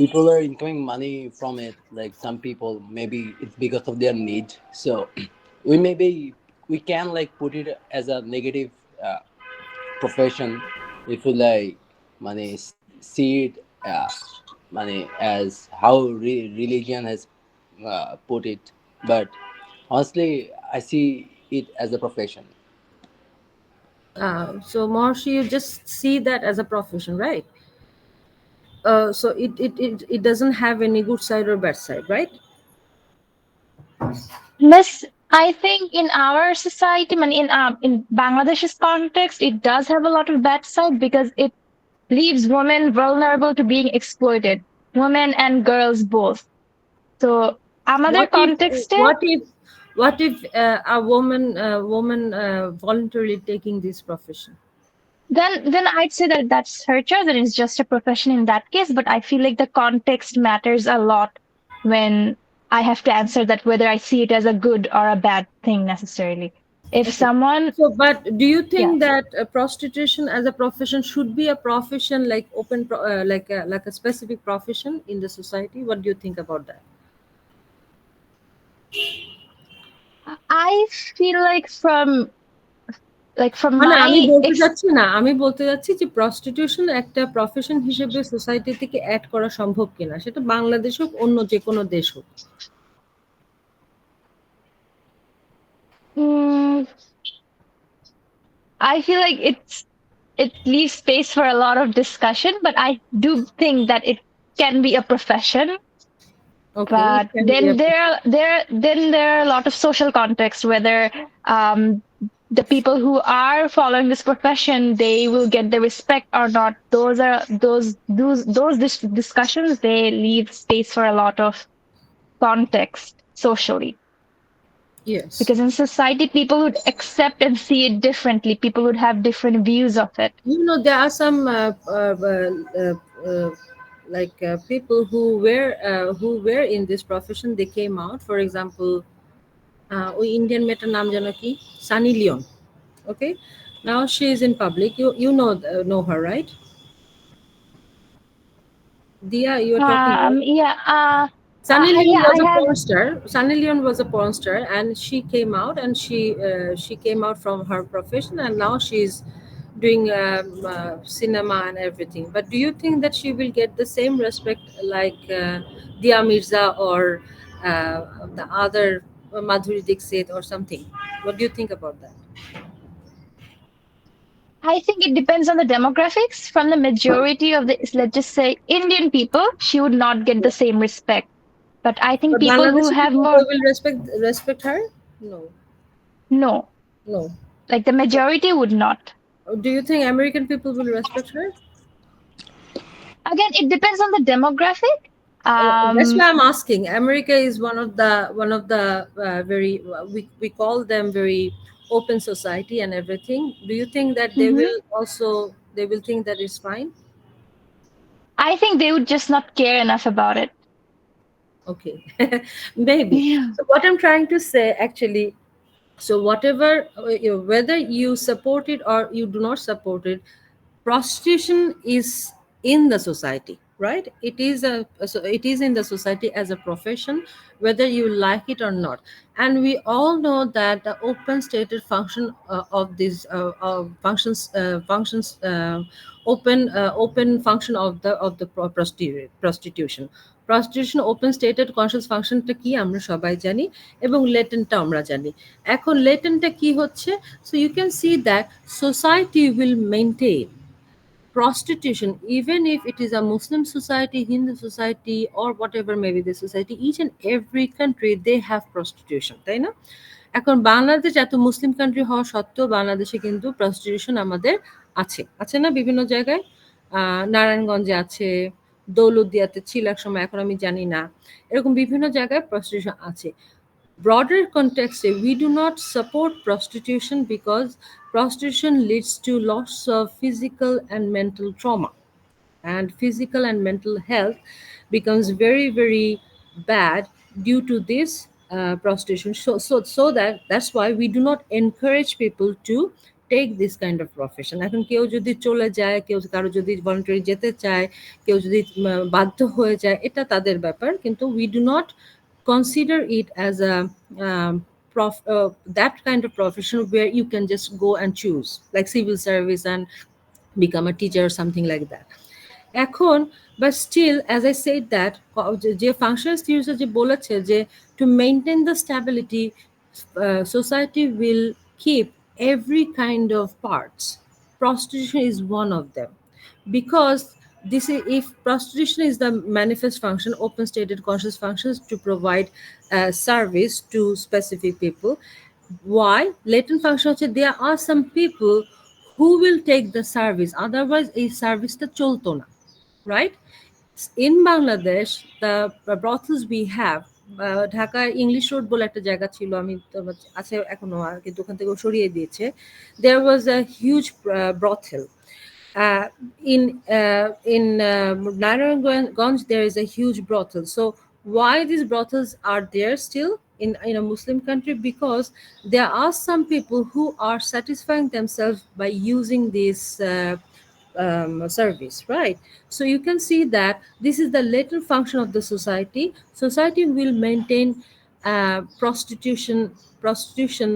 people are incoming money from it. Like some people, maybe it's because of their need. So we can like put it as a negative profession if we like money see it money as how religion has put it. But honestly, I see it as a profession. So Maharshi, you just see that as a profession, right? So it doesn't have any good side or bad side, right? Miss, I think in our society, in Bangladesh's context, it does have a lot of bad side because it leaves women vulnerable to being exploited, women and girls both. So আমাদের context what if a woman voluntarily taking this profession? Then I'd say that that's her choice and it's just a profession in that case. But I feel like the context matters a lot when I have to answer that, whether I see it as a good or a bad thing necessarily. If someone, but do you think that prostitution as a profession should be a profession, like open, like a specific profession in the society? What do you think about that? I feel like from আমি বলতে যাচ্ছি যে prostitution একটা profession হিসেবে society থেকে add করা সম্ভব কিনা, সেটা বাংলাদেশ হোক অন্য যে কোনো দেশ হোক। I feel like it leaves space for a lot of discussion, but I do think that it can be a profession. Okay, but then there are a lot of social context, whether the people who are following this profession, they will get the respect or not. Those discussions, they leave space for a lot of context socially. Yes, because in society people would accept and see it differently. People would have different views of it. You know, there are some people who were in this profession, they came out. For example, Indian meta naam jano ki, Sunny Leon. Okay, now she is in public. You know her, right? Dia, you are talking. Sunny Leon was a porn star. Sunny Leon was a porn star, and she came out, and she came out from her profession, and now she's doing cinema and everything. But do you think that she will get the same respect like Dia Mirza or the other Madhuri Dixit or something? What do you think about that? I think it depends on the demographics. From the majority of the, let's just say, Indian people, she would not get the same respect. But I think people who have more will respect her. No. Like the majority would not. Do you think American people will respect her? Again, it depends on the demographic. That's why I'm asking. America is one of the very we call them very open society and everything. Do you think that they will think that it's fine? I think they would just not care enough about it. Okay, maybe. Yeah. So what I'm trying to say actually, so whatever, whether you support it or you do not support it, prostitution is in the society, right? It is in the society as a profession, whether you like it or not. And we all know that the open stated function of these functions open function of the prostitution. Prostitution open stated conscious ফাংশনটা কি আমরা সবাই জানি, এবং লেটেন্টটা আমরা জানি। এখন লেটেন্টটা কি হচ্ছে, so you can see that society will maintain prostitution even if it is a Muslim society, Hindu society, or whatever may be the society. Each and every country, they have prostitution, তাই না? এখন বাংলাদেশ এত মুসলিম country হওয়া সত্ত্বেও বাংলাদেশে কিন্তু prostitution আমাদের আছে না বিভিন্ন জায়গায়? নারায়ণগঞ্জে আছে, দৌলতদিয়াতে ছিল একসময়, এখন আমি জানি না। এরকম বিভিন্ন জায়গায় প্রস্টিটিউশন আছে। Broader context, we do not support prostitution because prostitution leads to loss of physical and mental trauma, and physical and mental health becomes very, very bad due to this prostitution. So that's why we do not encourage people to take this kind of profession. এখন কেউ যদি চলে যায়, কেউ কারো যদি voluntary যেতে চায়, কেউ যদি বাধ্য হয়ে যায়, এটা তাদের ব্যাপার, কিন্তু we do not consider it as a that kind of profession where you can just go and choose, like civil service and become a teacher or something like that. এখন but still, as I said that যে functionalist theories যে বলেছে যে to maintain the stability, society will keep every kind of parts. Prostitution is one of them, because this is, if prostitution is the manifest function, open stated conscious functions to provide service to specific people, why latent function হচ্ছে there are some people who will take the service, otherwise এই সার্ভিসটা চলতো না, right? In Bangladesh, the brothels we have, Dhaka English road বলে একটা জায়গা ছিল, আমি আছে এখনো, কিন্তু ওখান থেকে সরিয়ে দিয়েছে, there was a huge brothel. In Narayanganj, there is a huge brothel. So why these brothels are there still in a Muslim country? Because there are some people who are satisfying themselves by using this service, right? So you can see that this is the latent function of the society. Society will maintain prostitution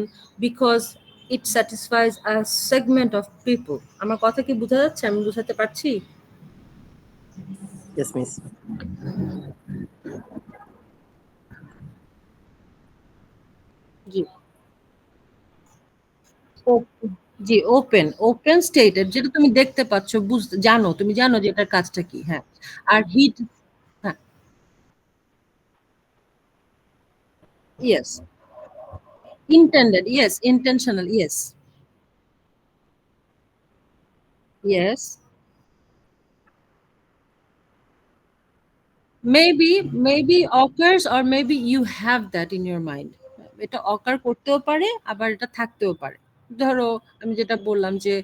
because it satisfies a segment of people. আমার কথা কি বোঝা যাচ্ছে? আমি বোঝাতে পারছি? Yes, miss. জি জি open stated, যেটা তুমি দেখতে পাচ্ছ, জানো, তুমি জানো যে এটার কাজটা কি। হ্যাঁ, আর হিট, হ্যাঁ, yes, intended, yes, intentional, yes, yes, maybe occurs, or maybe you have that in your mind. এটা অকার করতেও পারে, আবার এটা থাকতেও পারে। ধরো আমি যেটা বললাম যে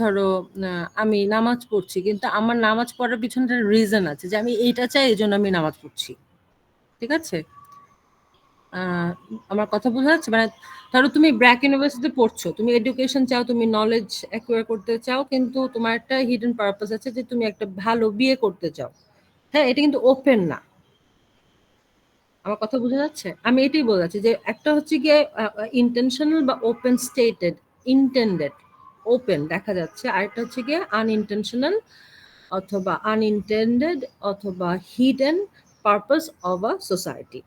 ধরো আমি নামাজ পড়ছি, কিন্তু আমার নামাজ পড়ার পিছনে একটা রিজন আছে যে আমি এইটা চাই, এই জন্য আমি নামাজ পড়ছি, ঠিক আছে? আমার কথা বোঝা যাচ্ছে? মানে ধরো তুমি ব্র্যাক ইউনিভার্সিটিতে পড়ছো, তুমি এডুকেশন চাও, তুমি নলেজ অ্যাকোয়ার করতে চাও, কিন্তু তোমার একটা হিডেন পারপাস আছে যে তুমি একটা ভালো বিয়ে করতে চাও। হ্যাঁ, এটা কিন্তু ওপেন না। আমার কথা বোঝা যাচ্ছে? আমি এটাই বোঝাচ্ছি যে একটা হচ্ছে গিয়ে ইন্টেনশনাল বা ওপেন স্টেটেড, ইন্টেন্ডেড, ওপেন দেখা যাচ্ছে, আর একটা হচ্ছে গিয়ে আনইনটেনশনাল অথবা আনইনটেন্ডেড অথবা hidden purpose of a society.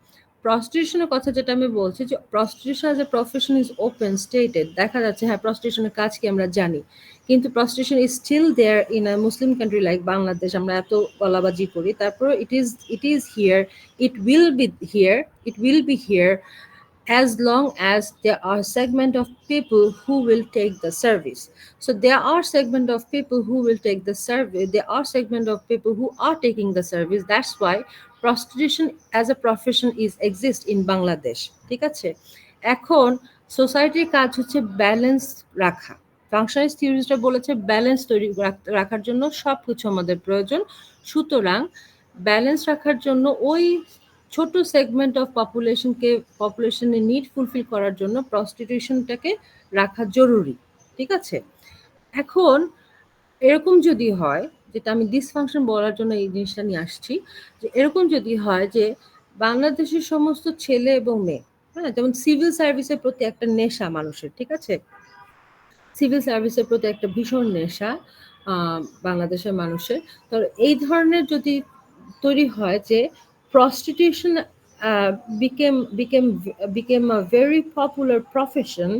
প্রস্টিটিউশনের কথা যেটা আমি বলছি, যে prostitution as a profession is open stated, দেখা যাচ্ছে হ্যাঁ প্রস্টিটিউশনের কাজ কি আমরা জানি, কিন্তু prostitution is still there in a Muslim country like Bangladesh. আমরা এত গলাবাজি করি, তারপর it is here, it will be here as long as there are segment of people who will take the service. So there are segment of people who will take the service, there are segment of people who are taking the service. That's why prostitution as a profession is exist in Bangladesh, ঠিক আছে? এখন সোসাইটির কাজ হচ্ছে balance রাখা। ফাংশনালিস্ট থিওরিস্টরা বলেছে balance তৈরি রাখার জন্য সবকিছু আমাদের প্রয়োজন। সুতরাং ব্যালেন্স রাখার জন্য ওই ছোট সেগমেন্ট অফ পপুলেশনের নিড ফুলফিল করার জন্য প্রস্টিটিউশনটাকে রাখা জরুরি, ঠিক আছে? এখন এরকম যদি হয়, যেটা আমি ডিসফাংশন বলার জন্য এই জিনিসটা নিয়ে আসছি, যে এরকম যদি হয় যে বাংলাদেশের সমস্ত ছেলে এবং মেয়ে, হ্যাঁ, যেমন সিভিল সার্ভিসের প্রতি একটা নেশা মানুষের, ঠিক আছে? সিভিল সার্ভিসের প্রতি একটা ভীষণ নেশা বাংলাদেশের মানুষের। তো এই ধরনের যদি তৈরি হয় যে prostitution became a very popular profession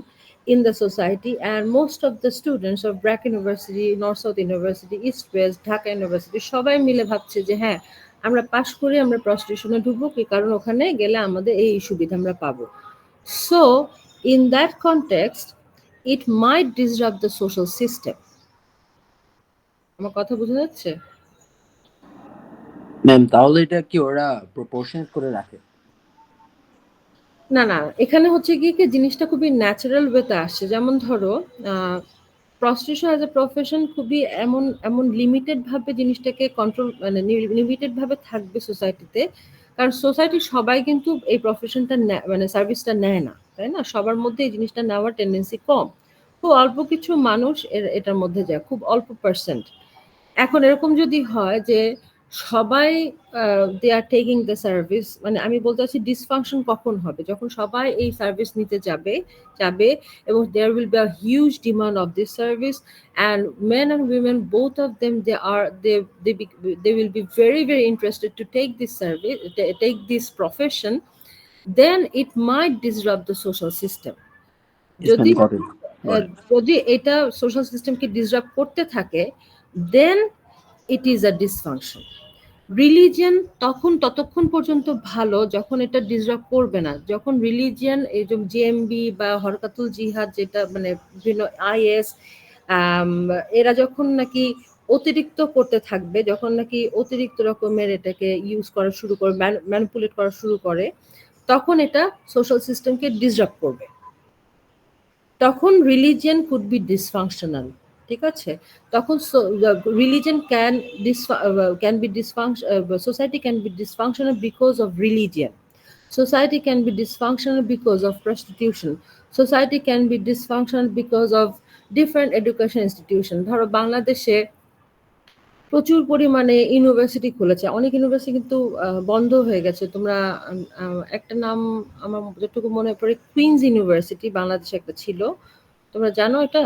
in the society, and most of the students of BRAC University, North South University, East West, Dhaka University সবাই মিলে ভাবছে যে হ্যাঁ আমরা পাশ করে আমরা প্রস্টিটিউশনে ঢুকবো, কি কারণ ওখানে গেলে আমাদের এই সুবিধা আমরা পাবো। So in that context it might disrupt the social system. আমার কথা বোঝা যাচ্ছে? ম্যাম তাহলে এটা কি ওরা প্রপোর্শনেট করে রাখে? না না, এখানে হচ্ছে কি জিনিসটা খুবই ন্যাচারাল ওয়েতে আসছে। যেমন ধরো প্রস্টিটিউশন অ্যাজ এ প্রফেশন খুবই এমন এমন লিমিটেড ভাবে জিনিসটাকে কন্ট্রোল, মানে লিমিটেড ভাবে থাকবে সোসাইটিতে, কারণ সোসাইটির সবাই কিন্তু এই প্রফেশনটা মানে সার্ভিসটা নেয় না, তাই না? সবার মধ্যে এই জিনিসটা নেওয়ার টেন্ডেন্সি কম। খুব অল্প কিছু মানুষ এটার মধ্যে যায়, খুব অল্প পার্সেন্ট। এখন এরকম যদি হয় যে সবাই দে আর টেকিং দ্য সার্ভিস, মানে আমি বলতে চাচ্ছি ডিসফাংশন কখন হবে, যখন সবাই এই সার্ভিস নিতে যাবে এবং there will be a huge demand of this service, and men and women both of them they will be very very interested to take this service, take this profession, then it might disrupt the social system. যদি যদি এটা social সিস্টেমকে disrupt করতে থাকে, then it is a dysfunction. Religion ততক্ষণ পর্যন্ত ভালো যখন এটা ডিসরাপ্ট করবে না। যখন রিলিজিয়ন, এই যে জেএমবি বা হরকাতুল জিহাদ, যেটা মানে বিভিন্ন আইএস, এরা যখন নাকি অতিরিক্ত করতে থাকবে, যখন নাকি অতিরিক্ত রকমের এটাকে ইউজ করা শুরু করে, ম্যানিপুলেট করা শুরু করে, তখন এটা সোশ্যাল সিস্টেমকে ডিসরাপ্ট করবে। তখন রিলিজিয়ন কুড বি ডিসফাংশনাল, ঠিক আছে? তখন religion can be dysfunction, society can be dysfunctional because of religion, society can be dysfunctional because of prostitution, society can be dysfunctional because of different education institution. ধরো বাংলাদেশে প্রচুর পরিমাণে university খুলেছে, অনেক university কিন্তু বন্ধ হয়ে গেছে। তোমরা একটা নাম আমার যতটুকু মনে পড়ে, কুইন্স ইউনিভার্সিটি বাংলাদেশে একটা ছিল, তোমরা জানো এটা?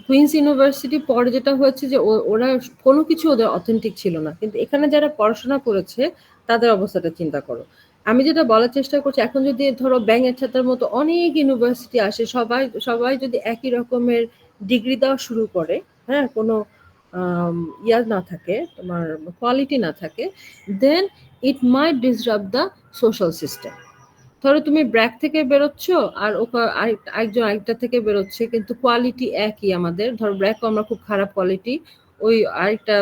কুইন্স ইউনিভার্সিটি পরে যেটা হয়েছে যে ওরা কোনো কিছু ওদের অথেন্টিক ছিল না, কিন্তু এখানে যারা পড়াশোনা করেছে তাদের অবস্থাটা চিন্তা করো। আমি যেটা বলার চেষ্টা করছি, এখন যদি ধরো ব্যাঙের ছাতার মতো অনেক ইউনিভার্সিটি আসে, সবাই যদি একই রকমের ডিগ্রি দেওয়া শুরু করে, হ্যাঁ, কোনো ইয়ার না থাকে, তোমার কোয়ালিটি না থাকে, then it might disrupt the social system. ধরো তুমি ব্র্যাক থেকে বেরোচ্ছ আর একজন আরেকটা থেকে বেরোচ্ছে, কিন্তু কোয়ালিটি একই আমাদের। ধরো ব্র্যাকও আমরা খুব খারাপ কোয়ালিটি, ওই আরেকটা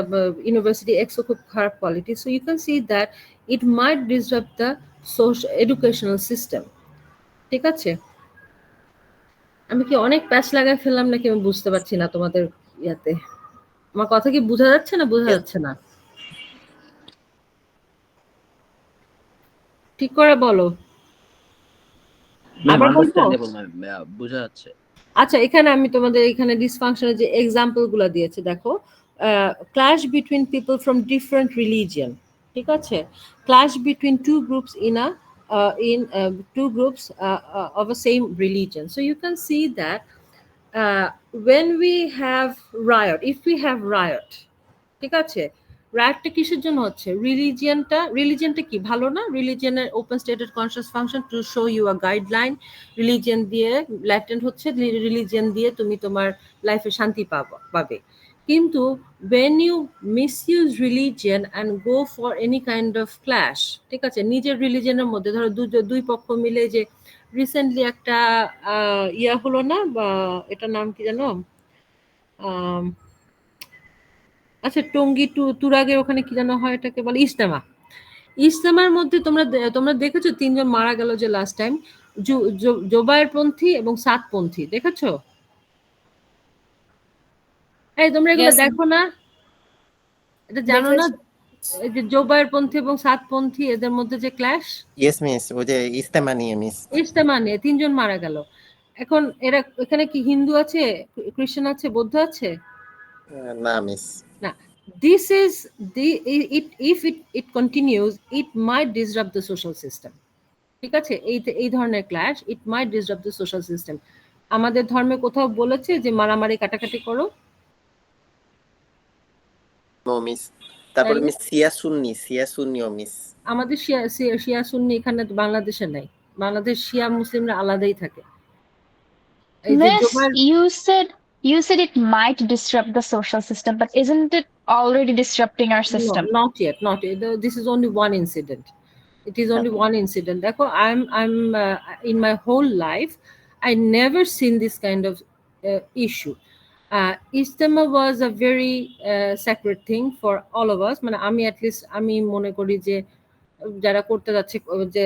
ইউনিভার্সিটি এক্সও খুব খারাপ quality. So you can see that it might disrupt the educational system, ঠিক আছে? আমি কি অনেক প্যাচ লাগাই ফেললাম নাকি আমি বুঝতে পারছি না তোমাদের ইয়াতে। আমার কথা কি বোঝা যাচ্ছে না? বোঝা যাচ্ছে না? ঠিক করে বলো। বোঝা যাচ্ছে। আচ্ছা, এখানে আমি তোমাদের এখানে ডিসফাংশনের যে এক্সাম্পল গুলো দিয়েছি দেখো, clash between people from different religion, ঠিক আছে? Clash between two groups in two groups of a same religion. So you can see that when we have riot, if we have riot, ঠিক আছে, রাইটটা কিসের জন্য হচ্ছে? রিলিজিয়নটা কি ভালো না? রিলিজিয়নের open stated conscious function to show you a guideline. Religion দিয়ে ল্যাটেন্ট হচ্ছে, রিলিজিয়ন দিয়ে তুমি তোমার লাইফে শান্তি পাবে। কিন্তু when you misuse religion and go for any kind of clash, ঠিক আছে, নিজের রিলিজিয়নের মধ্যে ধরো দুই পক্ষ মিলে, যে রিসেন্টলি একটা ইয়া হলো না, বা এটার নাম কি জানো, আচ্ছা টঙ্গী তুরাগের ওখানে কি যেন হয়, এটাকে বলে ইজতেমার মধ্যে তোমরা দেখেছো 3 জন মারা গেল যে লাস্ট টাইম, জোবায়ের পন্থী এবং সাতপন্থী, দেখেছো? এই তোমরা এগুলো দেখো না? এটা জানো না? এই যে জোবায়ের পন্থী এবং সাতপন্থী, এদের মধ্যে যে ক্ল্যাশ। ইয়েস মিস, ওই যে ইজতেমা নিয়ে 3 জন মারা গেল। এখন এরা এখানে কি হিন্দু আছে, খ্রিস্টান আছে, বৌদ্ধ আছে? না মিস, না। This is if it continues, it might disrupt the social system, ঠিক আছে? এই ধরনের clash, it might disrupt the social system. আমাদের ধর্মে কোথাও বলেছে যে মারামারি কাটাকাটি করো? No miss. তারপর মিস শিয়া সুন্নিও মিস। আমাদের শিয়া সুন্নি এখানে বাংলাদেশে নাই। বাংলাদেশ শিয়া মুসলিমরা আলাদাই থাকে। You said it might disrupt the social system, but isn't it already disrupting our system? No, not yet. This is only one incident. It is only one incident. দেখো, I'm in my whole life I never seen this kind of issue. Ijtema was a very sacred thing for all of us. মানে আমি at least আমি মনে করি যে যারা করতে যাচ্ছে যে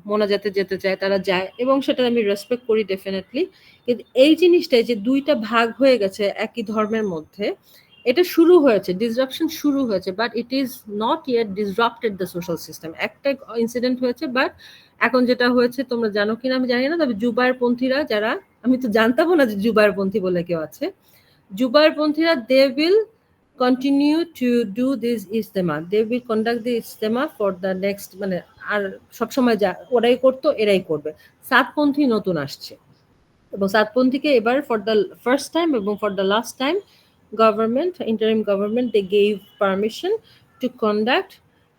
মোনাজাতে যেতে চায় তারা যায়, এবং সেটা আমি রেসপেক্ট করি ডেফিনেটলি। কিন্তু এই জিনিসটাই যে দুইটা ভাগ হয়ে গেছে একই ধর্মের মধ্যে, এটা শুরু হয়েছে, ডিসরাপশন শুরু হয়েছে, but it is not yet disrupted the social system. একটা ইনসিডেন্ট হয়েছে, বাট এখন যেটা হয়েছে তোমরা জানো কিনা আমি জানি না, তবে জুবায়েরপন্থীরা যারা, আমি তো জানতামও না যে জুবায়েরপন্থী বলে কেউ আছে, জুবায়েরপন্থীরা they will continue to do this Ijtema, they will conduct the Ijtema for the next, মানে আর সবসময় যা ওরাই করতো এরাই করবে। সাতপন্থী নতুন আসছে, এবং সাতপন্থীকে এবার ফর দ্য ফার্স্ট টাইম এবং for the last time government, interim government, they gave permission to conduct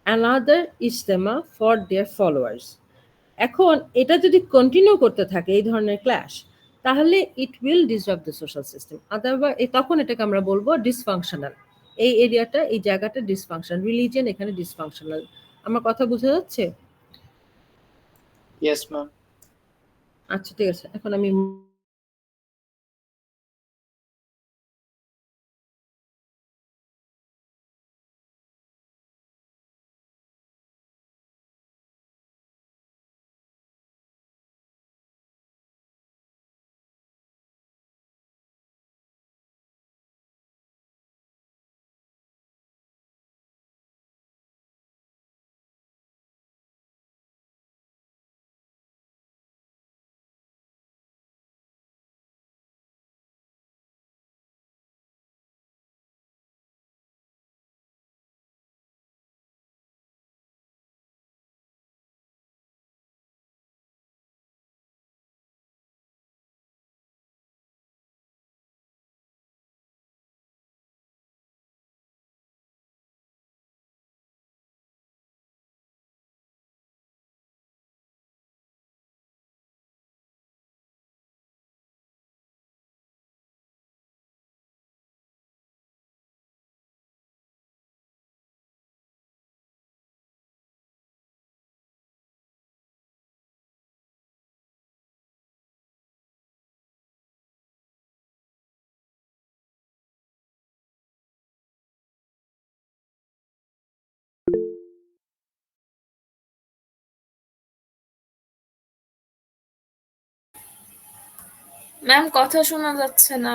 another Ijtema for their followers. এখন এটা যদি কন্টিনিউ করতে থাকে এই ধরনের ক্ল্যাশ, তাহলে it will disrupt the social system. Otherwise তখন এটাকে আমরা বলবো ডিসফাংশনাল। এই এরিয়াটা, এই জায়গাটা ডিসফাংশনাল, রিলিজিয়ন এখানে ডিসফাংশনাল। আমার কথা বোঝা যাচ্ছে? Yes ma'am. আচ্ছা, ঠিক আছে, এখন আমি ম্যাম কথা শোনা যাচ্ছে না।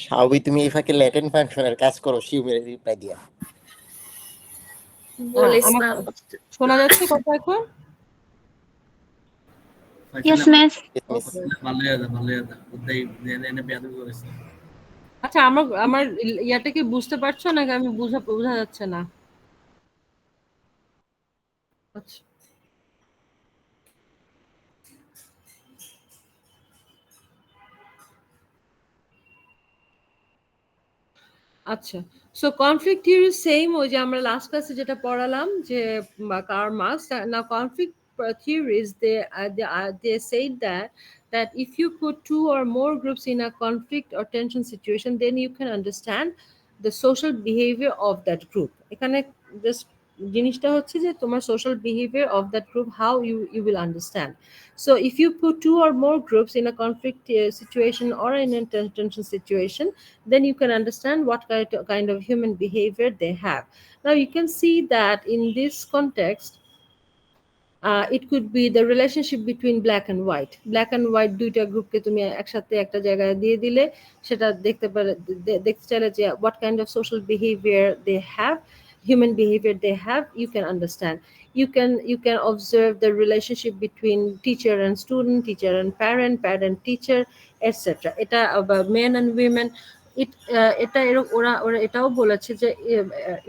স্বাভাবিক তুমি এই ফাঁকে ল্যাটেন ফাংশনের কাজ করো, শিউমের রিপ্লাই দিয়া। বলিস আমার ম্যাম। শোনা যাচ্ছে কথা এখন? Yes, miss. ভালো আছে, ভালো আছে। উদয় এনে বেয়াদবি করেছে। আচ্ছা, আমার আমার ইয়াটা কি বুঝতে পারছো নাকি আমি বোঝা যাচ্ছে না? আচ্ছা, আচ্ছা, সো কনফ্লিক্ট থিওরি সেম ওই যে আমরা লাস্ট ক্লাসে যেটা পড়ালাম যে কার্ল মার্কস। না, conflict theories, they say that if you put two or more groups in a conflict or tension situation, then you can understand the social behavior of that group. এখানে just জিনিসটা হচ্ছে যে তোমার social behavior of that group, how you will understand. So if you put two or more groups in a conflict situation or in a tension situation, then you can understand what kind of human behavior they have. Now you can see that in this context, it could be the relationship between black and white. Black and white দুইটা গ্রুপকে তুমি একসাথে একটা জায়গায় দিয়ে দিলে সেটা দেখতে চাইলে যে what kind of social behavior they have, human behavior they have, you can understand. You can observe the relationship between teacher and student, teacher and parent, parent teacher, etc. এটা about men and women. এটা ওরা ওরা এটাও বলেছে যে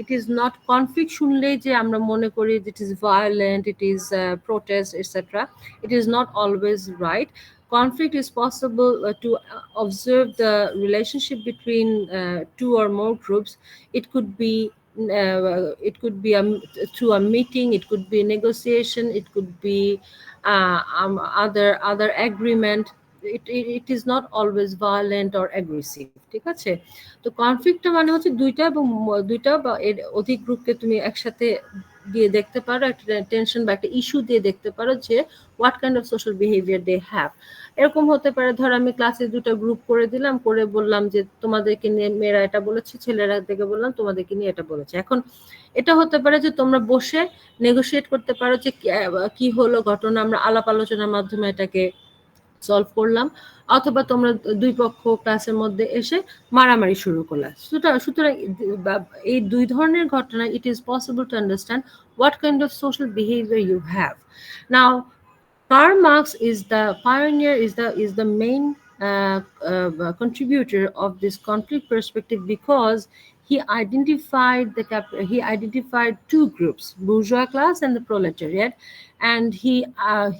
it is not conflict শুনলেই যে আমরা মনে করি it is violent, it is protest etcetera, it is not always right. Conflict is possible to observe the relationship between two or more groups. It could be through a meeting, it could be negotiation, it could be other agreement. It is not always violent or aggressive. ঠিক আছে? তো কনফ্লিক্টটা মানে হচ্ছে দুইটা বা এর অধিক গ্রুপকে তুমি একসাথে দিয়ে দেখতে পারো, একটা টেনশন বা একটা ইস্যু দিয়ে দেখতে পারো যে what kind of social behaviour they have. এরকম হতে পারে, ধর আমি ক্লাসে দুটো গ্রুপ করে দিলাম, করে বললাম যে তোমাদেরকে নিয়ে মেয়েরা এটা বলেছে, ছেলেরা থেকে বললাম তোমাদেরকে নিয়ে এটা বলেছে. এখন এটা হতে পারে যে তোমরা বসে নেগোশিয়েট করতে পারো যে কি হলো ঘটনা, আমরা আলাপ আলোচনার মাধ্যমে এটাকে সলভ করলাম, অথবা তোমরা দুই পক্ষ ক্লাসের মধ্যে এসে মারামারি শুরু করলা. সুতরাং এই দুই ধরনের ঘটনা it is possible to understand what kind of social behaviour you have. Now Karl Marx is the pioneer, is the main contributor of this conflict perspective, because he identified two groups, bourgeois class and the proletariat, and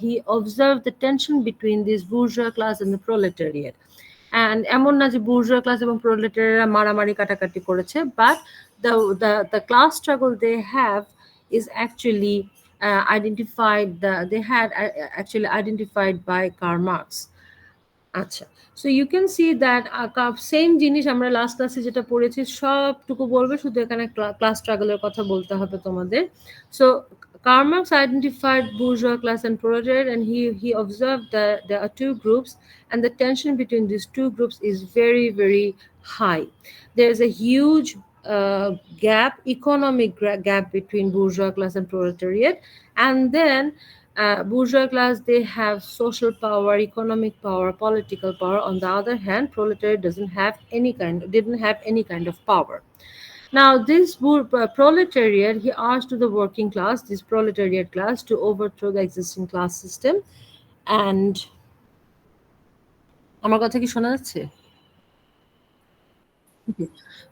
he observed the tension between this bourgeois class and the proletariat. And এমন না যে bourgeois class এবং proletariat মারামারি কাটাকাটি করেছে, but the class struggle they have is actually identified by Karl Marx. আচ্ছা, so you can see that same জিনিস আমরা লাস্ট ক্লাসে যেটা পড়েছি সবটুকু বলবে, শুধু এখানে ক্লাস স্ট্রাগলের কথা বলতে হবে তোমাদের. So Karl Marx identified bourgeois class and proletariat, and he observed that there are two groups, and the tension between these two groups is very, very high. There is a huge economic gap between bourgeois class and proletariat, and then bourgeois class, they have social power, economic power, political power. On the other hand, proletariat didn't have any kind of power. Now this proletariat, he asked to the working class, this proletariat class, to overthrow the existing class system. And আমার কথা কি শোনা যাচ্ছে?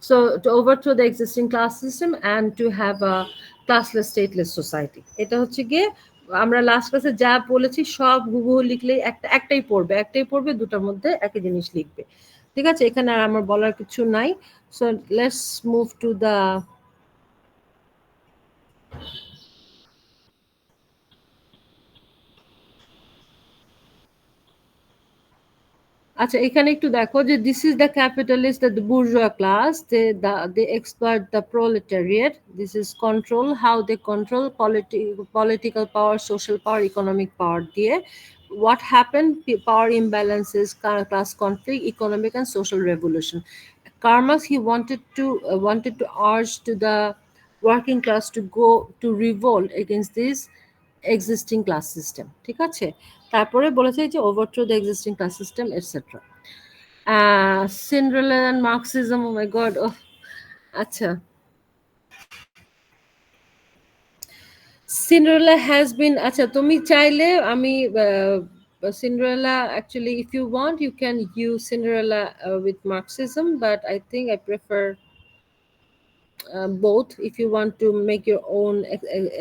So to overthrow the existing class system and to have a classless, stateless society. এটা হচ্ছে গিয়ে আমরা last ক্লাসে যা বলেছি সব হুবহু লিখলেই একটাই পড়বে, দুটার মধ্যে একই জিনিস লিখবে. ঠিক আছে? এখানে আর আমার বলার কিছু নাই. So let's move to the আচ্ছা, এখানে একটু দেখো যে this is the capitalist, the bourgeois class, they exploit the proletariat. This is control, how they control political power, social power, economic power দিয়ে. What happened? Power imbalances, class conflict, economic and social revolution. Karl Marx, he wanted to urge to the working class to revolt against this existing class system. ঠিক আছে? তারপরে বলেছে যে overthrow the existing class system, etc. Cinderella and Marxism, oh my god. আচ্ছা, Cinderella has been, আচ্ছা তুমি চাইলে আমি Cinderella, actually if you want you can use Cinderella with Marxism, but I think I prefer both. If you want to make your own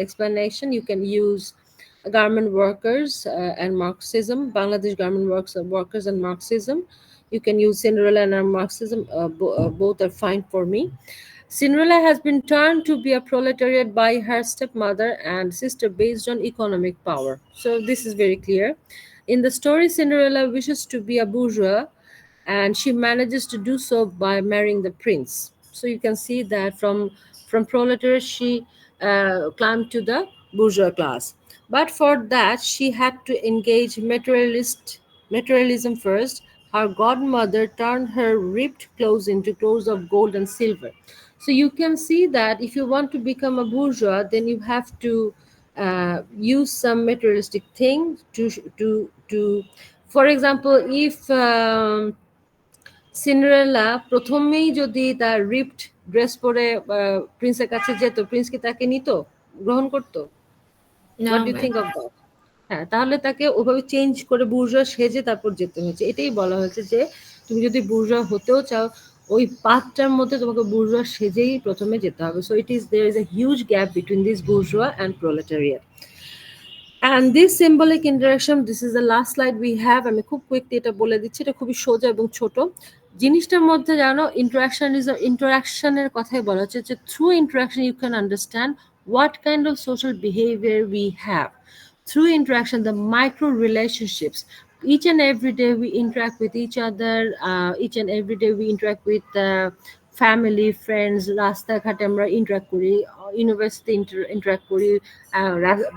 explanation, you can use garment workers and Marxism, Bangladesh garment workers and Marxism. You can use Cinderella and Marxism. Both are fine for me. Cinderella has been turned to be a proletariat by her stepmother and sister based on economic power. So this is very clear. In the story, Cinderella wishes to be a bourgeois, and she manages to do so by marrying the prince. So you can see that from proletariat she climbed to the bourgeois class. But for that, she had to engage materialism first. Her godmother turned her ripped clothes into clothes of gold and silver. So you can see that if you want to become a bourgeois, then you have to use some materialistic thing to for example, if Cinderella প্রথমেই যদি তার ripped dress পরে প্রিন্সের কাছে যেত, Prince কি তাকে নিত, গ্রহণ করতো? What do you think of that? হ্যাঁ, তাহলে তাকে ওভাবে চেঞ্জ করে বুর্জোয়া সেজে তারপর যেতে হয়েছে. এটাই বলা হয়েছে যে তুমি যদি বুর্জোয়া হতেও চাও, ওই পাথটার মধ্যে তোমাকে বুর্জোয়া সেজেই প্রথমে যেতে হবে। So it is there is a huge gap between this bourgeois and proletariat. And this symbolic interaction, this is the last slide we have. আমি খুব কুইকলি এটা বলে দিচ্ছি, এটা খুবই সোজা এবং ছোট। জিনিসটার মধ্যে জানো ইন্টারাকশনের কথাই বলা হচ্ছে যে through interaction you can understand what kind of social behavior we have. Through interaction, the micro relationships, each and every day we interact with each other, each and every day we interact with family, friends, রাস্তাঘাটে আমরা interact করি, university interact করি,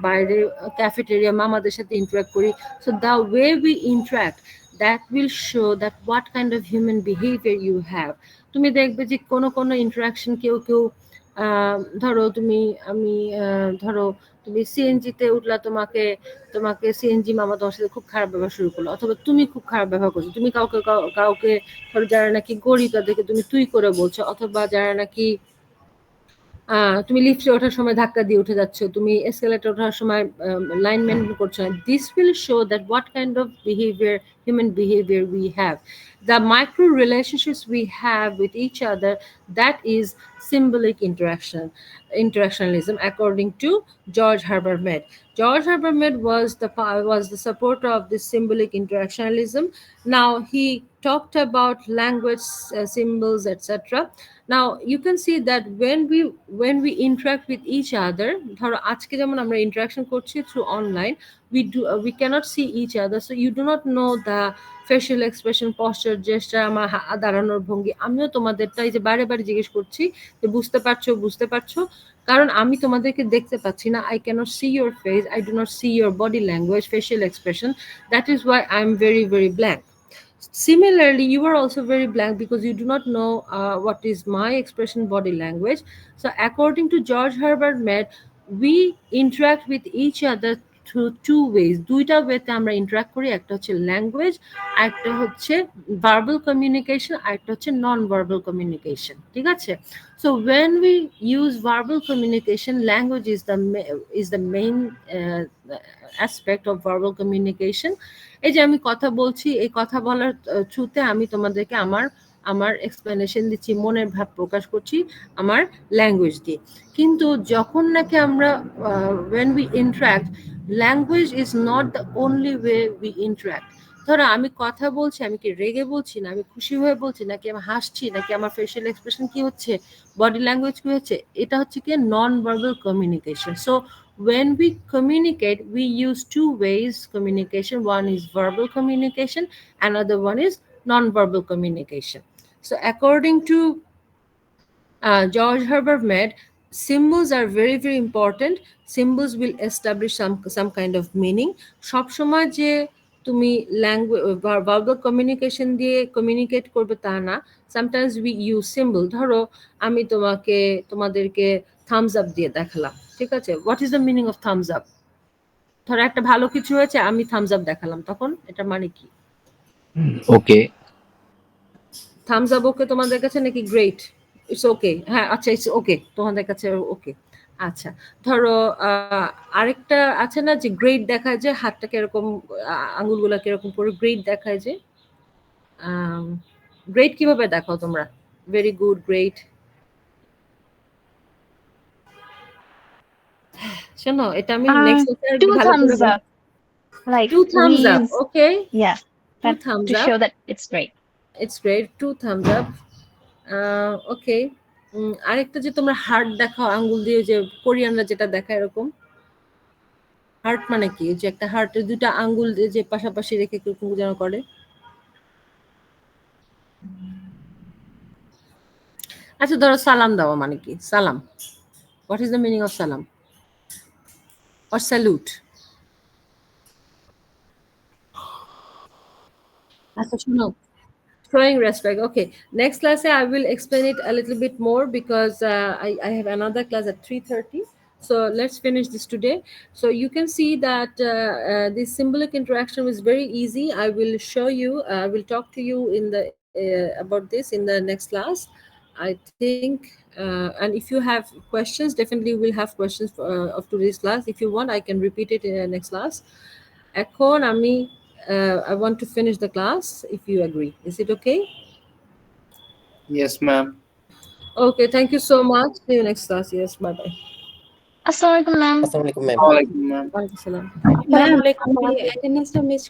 বাইরে cafeteria মামাদের সাথে interact করি. So the way we interact, that will show that what kind of human behavior you have. তুমি দেখবে যে কোনো interaction কেউ ধরো ধরো তুমি সিএনজিতে উঠলা, তোমাকে সিএনজি মামা তোমার সাথে খুব খারাপ ব্যবহার শুরু করলো, অথবা তুমি খুব খারাপ ব্যবহার করছো, তুমি কাউকে ধরো যারা নাকি গরিব তাদেরকে তুমি তুই করে বলছো, অথবা যারা নাকি তুমি লিফটে ওঠার সময় ধাক্কা দিয়ে উঠে যাচ্ছ, তুমি এসকেলেটর ওঠার সময় লাইন মেনটেন করছো না। This will show that what kind of behaviour, human behavior we have. The micro relationships we have with each other, that is symbolic interactionalism, according to George Herbert Mead. George Herbert Mead was the supporter of this symbolic interactionalism. Now he talked about language, symbols, etc. Now you can see that when we interact with each other, ধরো আজকে যেমন আমরা interaction করছি through online, we cannot see each other, so you do not know the facial expression, posture, gesture, আমার দাঁড়ানোর ভঙ্গি। আমিও তোমাদেরটা এই যে বারে জিজ্ঞেস করছি যে বুঝতে পারছো, কারণ আমি তোমাদেরকে দেখতে পাচ্ছি না। I cannot see your face, I do not see your body language, facial expression. That is why I'm very blank. Similarly, you are also very blank because you do not know what is my expression, body language. So according to George Herbert Mead, we interact with each other through two ways. দুইটা ওয়েতে আমরা interact করি, একটা হচ্ছে language, একটা হচ্ছে verbal communication, আর একটা হচ্ছে নন ভার্বাল কমিউনিকেশন। ঠিক আছে? So when we use verbal communication, language is the main aspect of verbal communication. এই যে আমি কথা বলছি, এই কথা বলার থ্রুতে আমি তোমাদেরকে আমার এক্সপ্লেনেশন দিচ্ছি, মনের ভাব প্রকাশ করছি আমার ল্যাঙ্গুয়েজ দিয়ে। কিন্তু যখন নাকি আমরা when we interact, language is not the only way we interact. ধরো আমি কথা বলছি, আমি কি রেগে বলছি, না আমি খুশি হয়ে বলছি, নাকি আমি হাসছি, নাকি আমার ফেশিয়াল এক্সপ্রেশন কি হচ্ছে, বডি ল্যাঙ্গুয়েজ কি হচ্ছে, এটা হচ্ছে কি non verbal communication. So when we communicate, we use two ways communication. One is verbal communication, another one is non-verbal communication. So according to George Herbert Mead, symbols are very important. Symbols will establish some kind of meaning. সব সময় যে তুমি language verbal communication দিয়ে communicate করবে তা না। Sometimes we use symbol. ধরো আমি তোমাদেরকে থামস আপ দিয়ে দেখালাম, ঠিক আছে? What is the meaning of thumbs up? ধরো একটা ভালো কিছু হয়েছে, আমি থামস আপ দেখালাম, তখন এটা মানে কি? ওকে। থামস আপ ওকে তোমাদের কাছে, নাকি গ্রেট, ইটস ওকে? হ্যাঁ, আচ্ছা, ইটস ওকে তোমাদের কাছে ওকে। আচ্ছা, ধরো আরেকটা আছে না যে গ্রেট দেখায়, যে হাতটাকে এরকম আঙ্গুলগুলাকে এরকম করে গ্রেট দেখায়, যে গ্রেট কিভাবে দেখাও তোমরা? Very good, great. শোনো, এটা আমি নেক্সট লেকচারে ভালো করে বলবো। Like two thumbs up, okay? Yeah, two thumbs to up, show that it's great. It's great. 2 thumbs up. Okay. আরেকটা যে তোমরা হার্ট দেখাও আঙ্গুল দিয়ে, যে কোরিয়ানরা যেটা দেখায় এরকম। হার্ট মানে কি? যে একটা হার্টের দুটো আঙ্গুল দিয়ে যে পাশাপাশি রেখে এরকম যেন করে। আচ্ছা, ধরো সালাম দেওয়া মানে কি? সালাম, what is the meaning of সালাম or salute? আচ্ছা শোনো, showing respect. Okay, next class I will explain it a little bit more because I have another class at 3:30. So let's finish this today. So you can see that this symbolic interaction is very easy. I will show you, I will talk to you in the about this in the next class, I think. And if you have questions, definitely we'll have questions of today's class. If you want, I can repeat it in the next class. Ekhon I want to finish the class, if you agree. Is it okay? Yes, ma'am. Okay, thank you so much. See you next class. Yes, bye bye. Assalamualaikum, ma'am. আসসালামু আলাইকুম ma'am Walaikum, ma'am. Walaikum salam. Ma'am আমি অ্যাটেন্ডেন্সটা miss